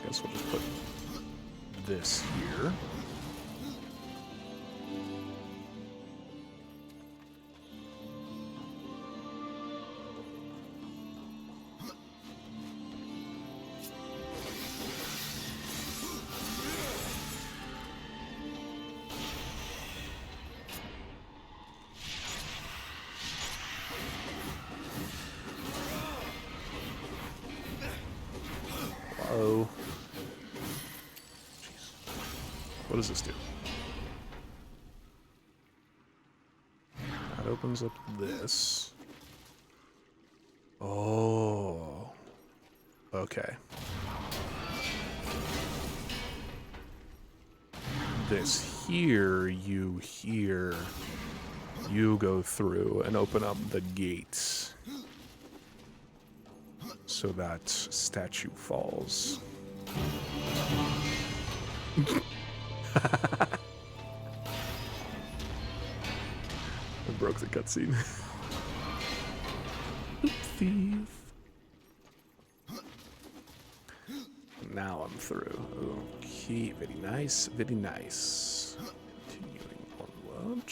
Guess we'll just put this here. Whoa. Jeez. What does this do? That opens up this. Oh. Okay. This here, you go through and open up the gates. So that statue falls. I broke the cutscene. Oopsies. Now I'm through. Okay, very nice, very nice. Continuing onward.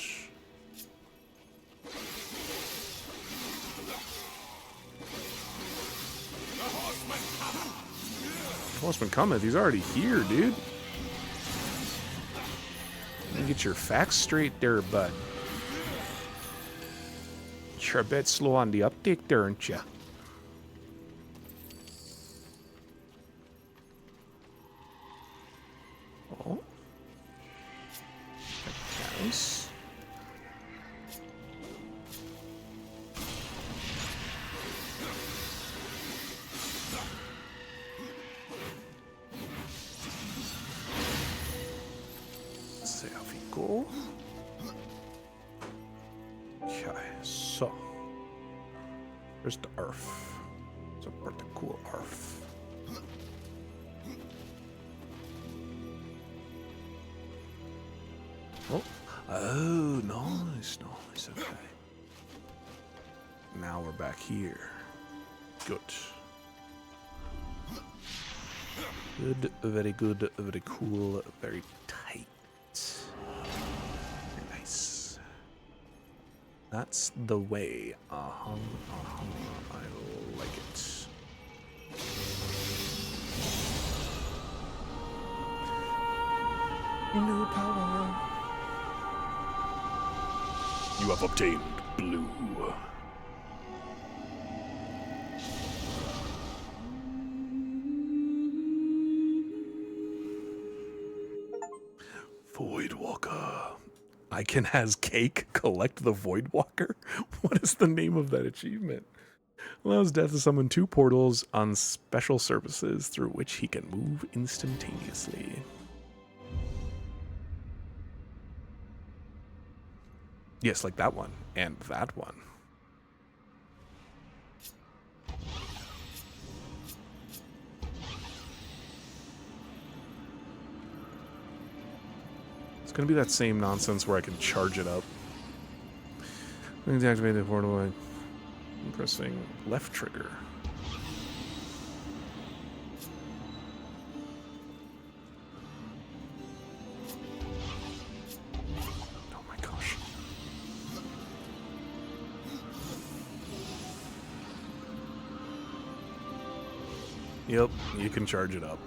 Horseman cometh. He's already here, dude. Get your facts straight there, bud. You're a bit slow on the uptake there, aren't ya? Oh. Nice. Okay, so where's the earth? It's a pretty cool earth. Oh, nice, nice, okay. Now we're back here. Good. Good, very good, very cool, very tight. Very nice. That's the way. I like it. New power. You have obtained blue. Voidwalker. I can, as Cake, collect the Voidwalker? What is the name of that achievement? Allows Death to summon 2 portals on special surfaces through which he can move instantaneously. Yes, like that one. And that one. It's going to be that same nonsense where I can charge it up. I'm going to activate the portal by pressing left trigger. Oh my gosh. Yep, you can charge it up.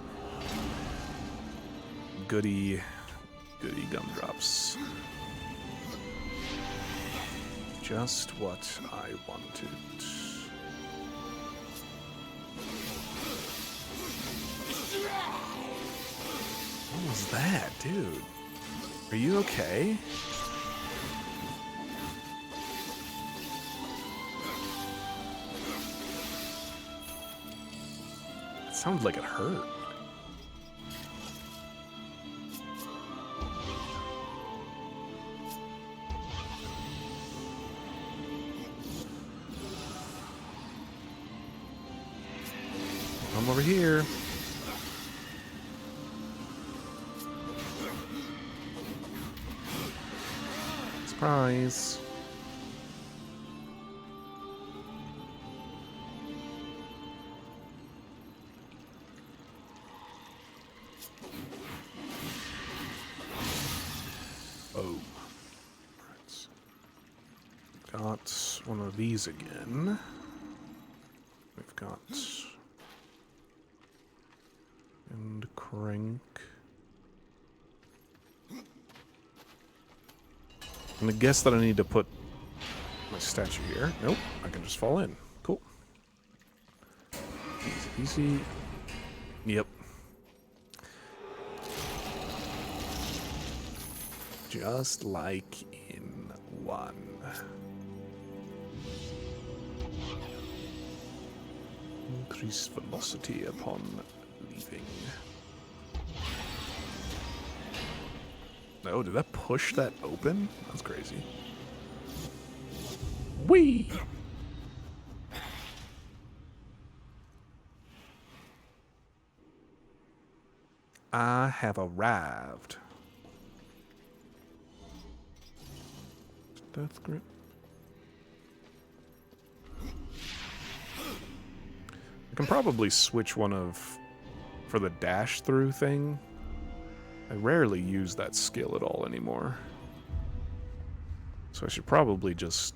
Goody gumdrops. Just what I wanted. What was that, dude? Are you okay? It sounded like it hurt. over here. Surprise. Oh. Right. Got one of these again. We've got... and crank. I'm gonna guess that I need to put my statue here. Nope, I can just fall in. Cool. Easy peasy. Yep. Just like in one. Increase velocity upon leaving. Oh, did that push that open? That's crazy. Whee! I have arrived. Death grip. I can probably switch one of for the dash through thing. I rarely use that skill at all anymore. So I should probably just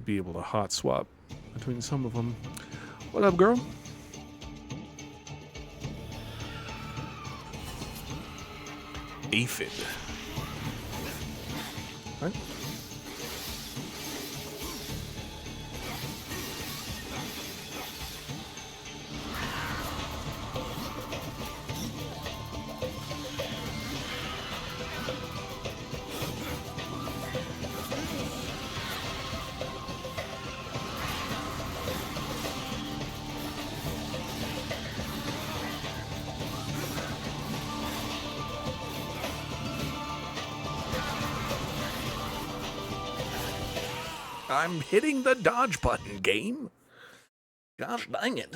be able to hot swap between some of them. What up, girl? Aphid. Right. I'm hitting the dodge button, game. Gosh dang it.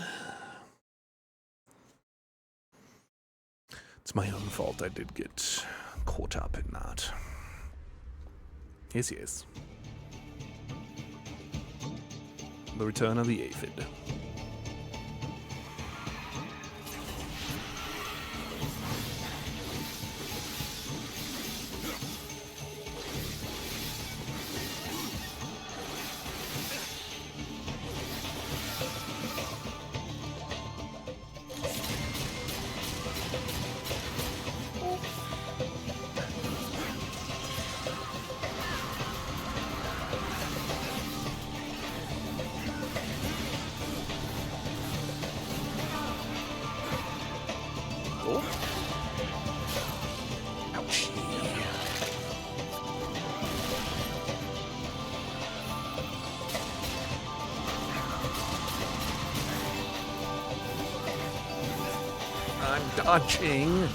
It's my own fault I did get caught up in that. Yes, yes. The return of the aphid. I'm dodging.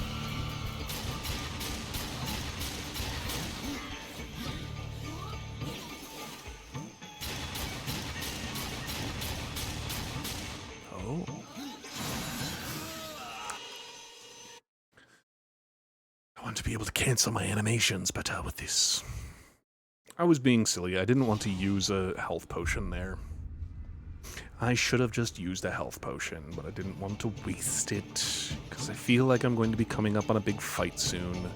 Oh. I want to be able to cancel my animations better with this. I was being silly. I didn't want to use a health potion there. I should have just used a health potion, but I didn't want to waste it, because I feel like I'm going to be coming up on a big fight soon.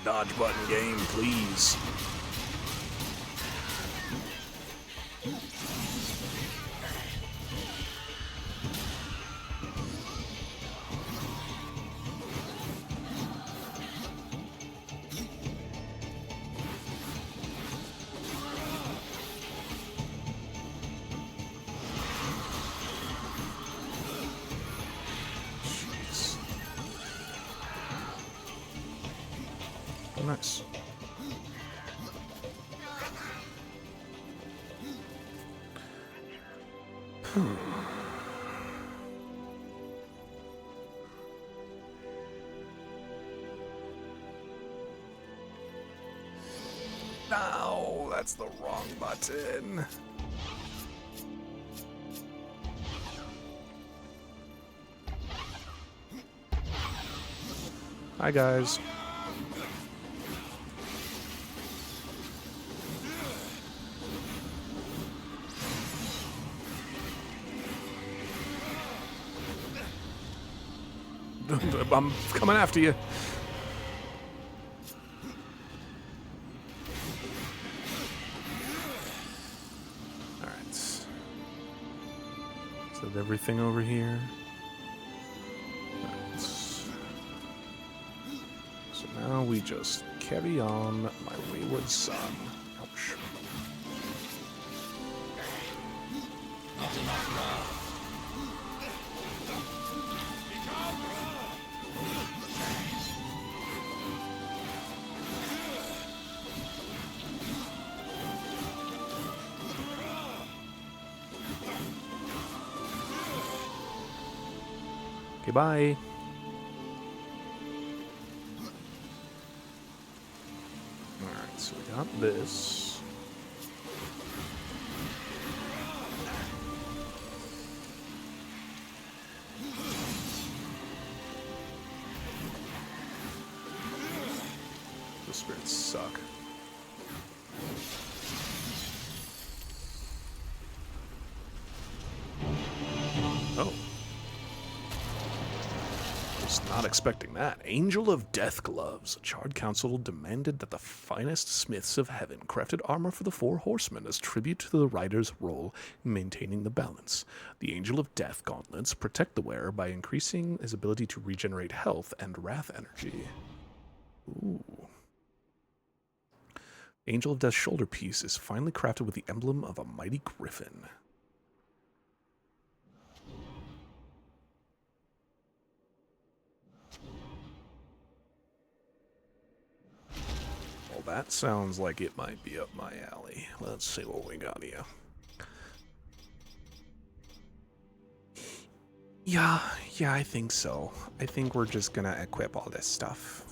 dodge button game, please. Nice. No, that's the wrong button. Hi, guys. I'm coming after you. Alright. Is that everything over here? Right. So now we just carry on my wayward son. Ouch. Okay, bye. Alright, so we got this. The spirits suck. Oh. Was not expecting that. Angel of Death Gloves. A charred council demanded that the finest smiths of heaven crafted armor for the four horsemen as tribute to the rider's role in maintaining the balance. The Angel of Death gauntlets protect the wearer by increasing his ability to regenerate health and wrath energy. Ooh. Angel of Death's shoulder piece is finely crafted with the emblem of a mighty griffin. Well, that sounds like it might be up my alley. Let's see what we got here. Yeah, I think so. I think we're just gonna equip all this stuff.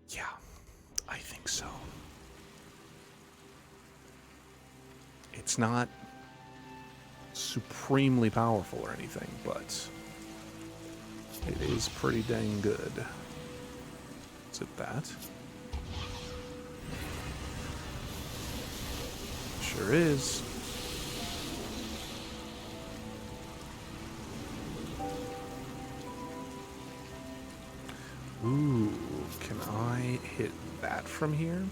Yeah, I think so. It's not supremely powerful or anything, but it is pretty dang good. Is it that? Sure is. Ooh, can I hit that from here?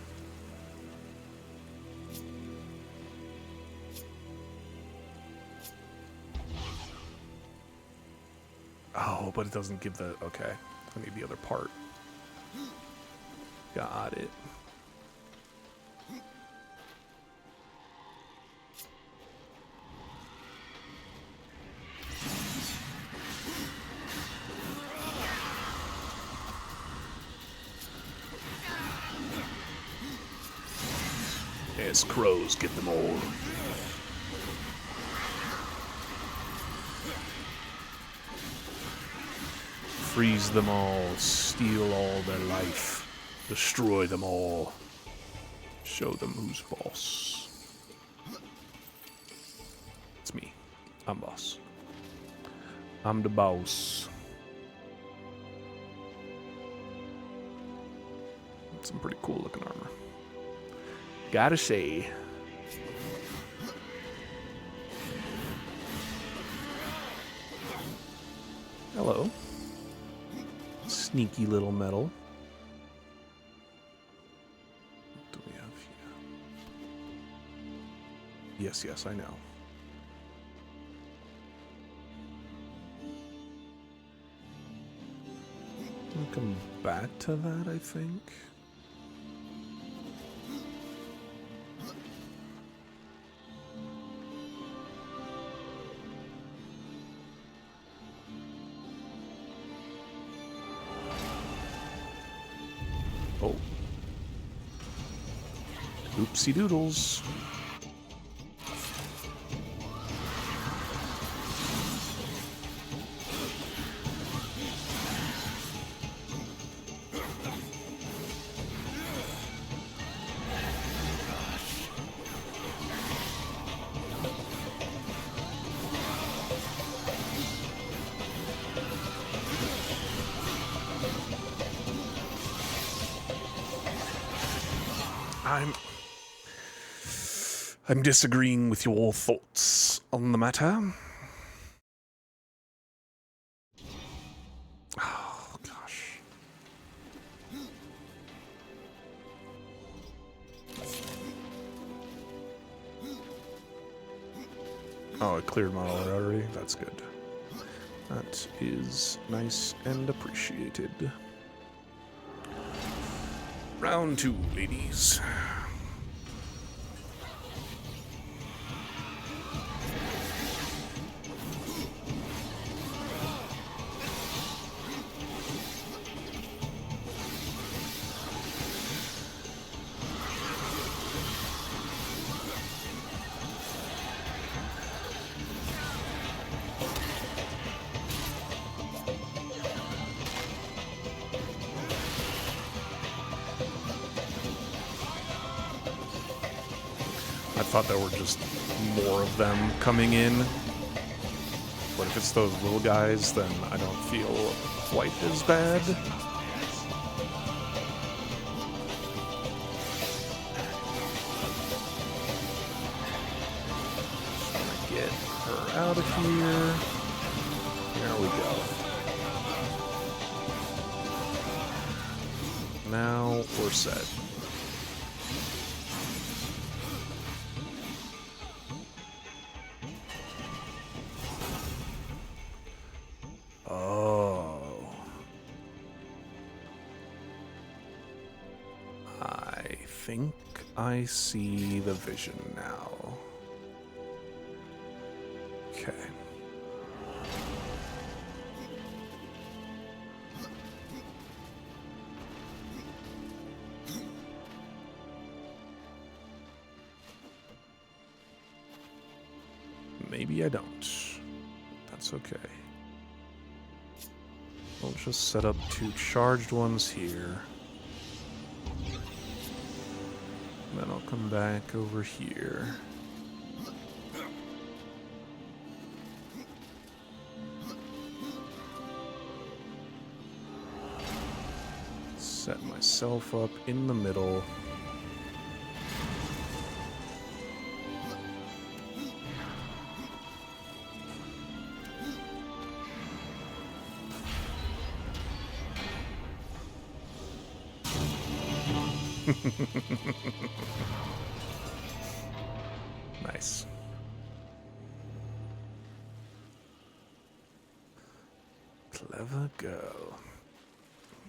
Oh, but it doesn't give the... Okay, I need the other part. Got it. Yes, crows, get them all. Freeze them all, steal all their life, destroy them all, show them who's boss. It's me. I'm boss. I'm the boss. Some pretty cool looking armor. Gotta say. Hello. Sneaky little metal. What do we have here? Yes, yes, I know. We'll come back to that, I think. Oh. Oopsie doodles. I'm disagreeing with your thoughts on the matter. Oh, gosh. Oh, it cleared my wallet already? That's good. That is nice and appreciated. Round 2, ladies. I thought there were just more of them coming in. But if it's those little guys, then I don't feel quite as bad. Just gonna get her out of here. There we go. Now we're set. I think I see the vision now. Okay. Maybe I don't. That's okay. We'll just set up 2 charged ones here. Then I'll come back over here. Set myself up in the middle. Nice. Clever girl.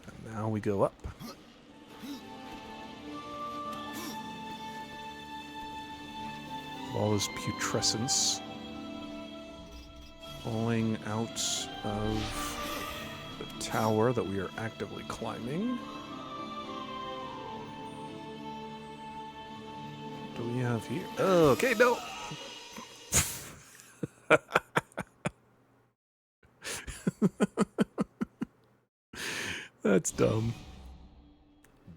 And now we go up. All this putrescence falling out of the tower that we are actively climbing. What do we have here? Oh, okay, no. That's dumb.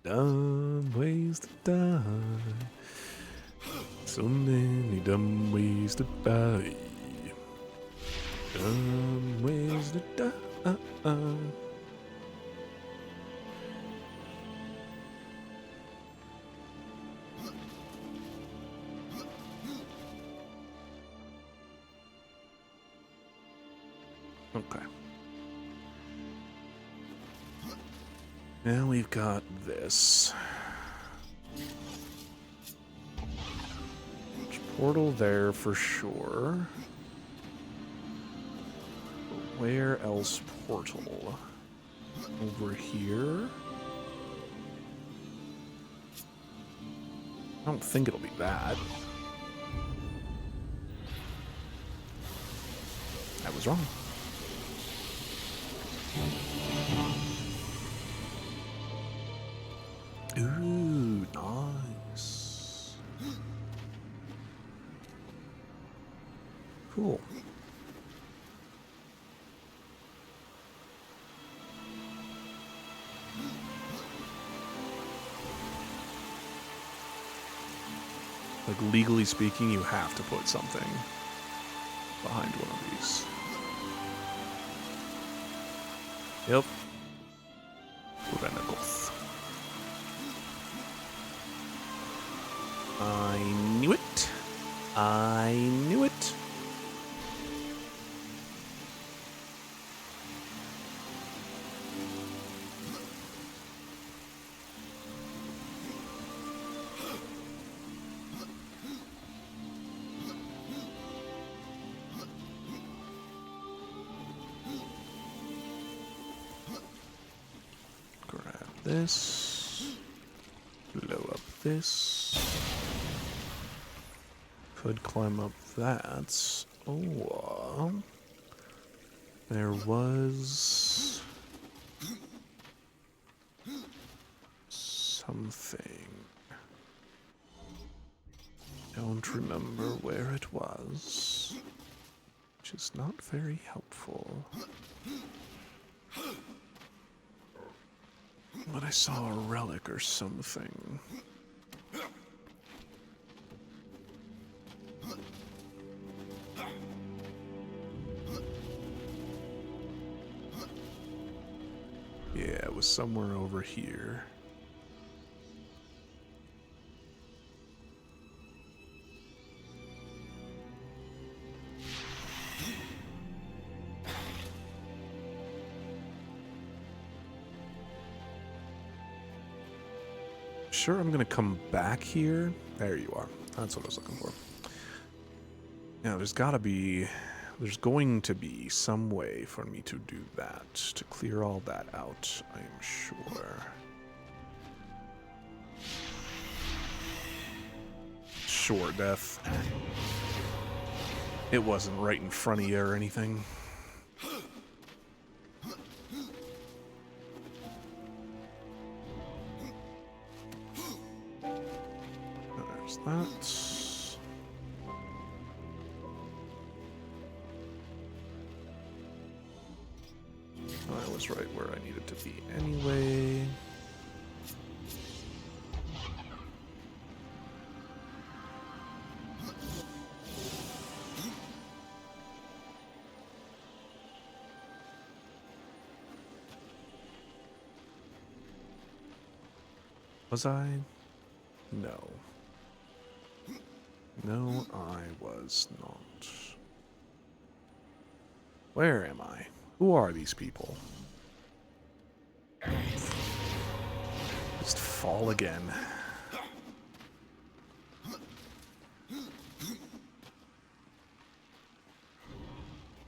Dumb ways to die. So many dumb ways to die. Where's the Okay. Now we've got this. There's a portal there for sure. But where else portal? Over here? I don't think it'll be that. I was wrong. Ooh, nice. Cool. Like, legally speaking, you have to put something behind one of these. Yep. Renegolf. I knew it. I knew it. Grab this. Blow up this. Could climb up that. Oh, there was something. Don't remember where it was, which is not very helpful. But I saw a relic or something. Yeah, it was somewhere over here. Sure, I'm gonna come back here. There you are. That's what I was looking for. Yeah, there's going to be some way for me to do that, to clear all that out, I am sure. Sure, Death. It wasn't right in front of you or anything. There's that. I was right where I needed to be anyway. Was I? No. No, I was not. Where am I? Who are these people? Just fall again.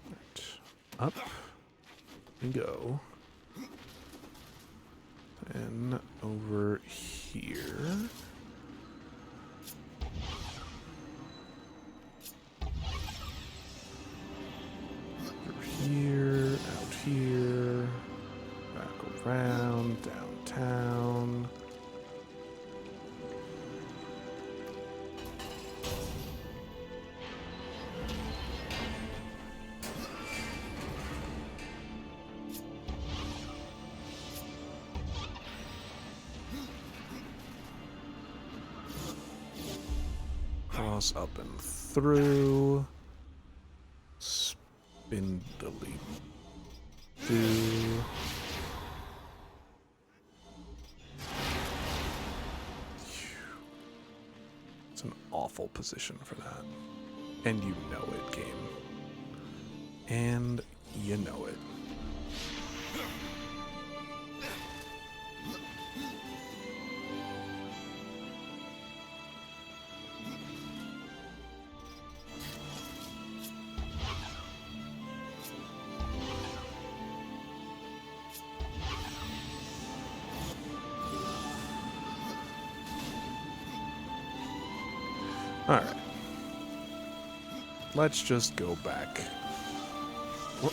Right. Up we go. And over here. Here, out here, back around, downtown. Cross up and through. Spindly. Do. It's an awful position for that. And you know it, game. And you know it. Alright. Let's just go back. What?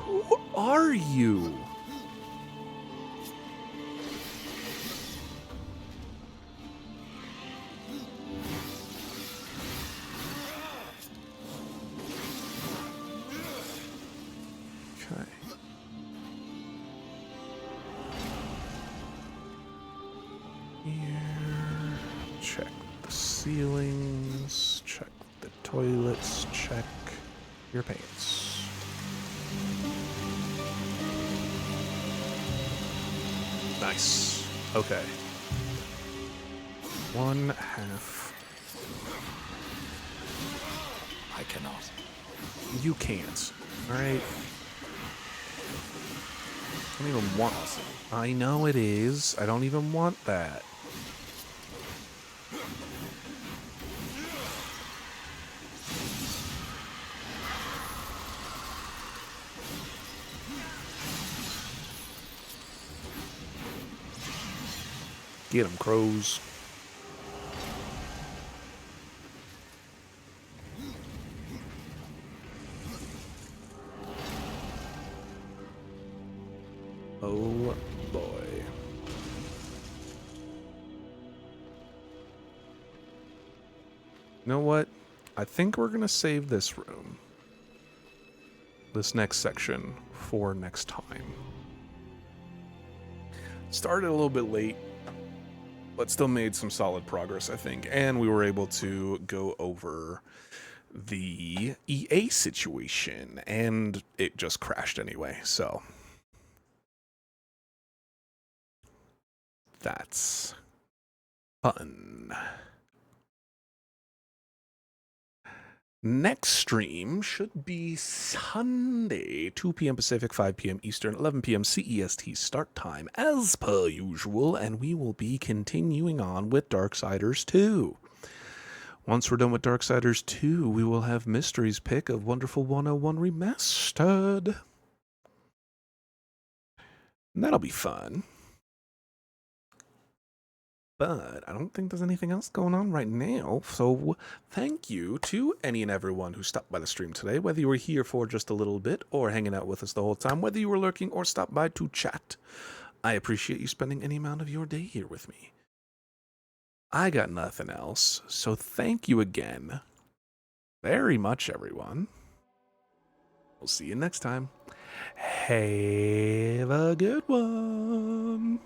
Who are you? Okay. Here. Check the ceilings. Check the toilets. Check your pants. Nice. Okay. 1/2. I cannot. You can't. Alright. I don't even want. I know it is. I don't even want that. Get 'em, crows. Oh boy. You know what? I think we're gonna save this room, this next section, for next time. Started a little bit late, but still made some solid progress, I think. And we were able to go over the EA situation, and it just crashed anyway, so that's fun. Next stream should be Sunday, 2 p.m. Pacific, 5 p.m. Eastern, 11 p.m. CEST start time, as per usual, and we will be continuing on with Darksiders 2. Once we're done with Darksiders 2, we will have Mystery's pick of Wonderful 101 Remastered. And that'll be fun. But I don't think there's anything else going on right now. So thank you to any and everyone who stopped by the stream today, whether you were here for just a little bit or hanging out with us the whole time, whether you were lurking or stopped by to chat. I appreciate you spending any amount of your day here with me. I got nothing else, so thank you again very much, everyone. We'll see you next time. Have a good one.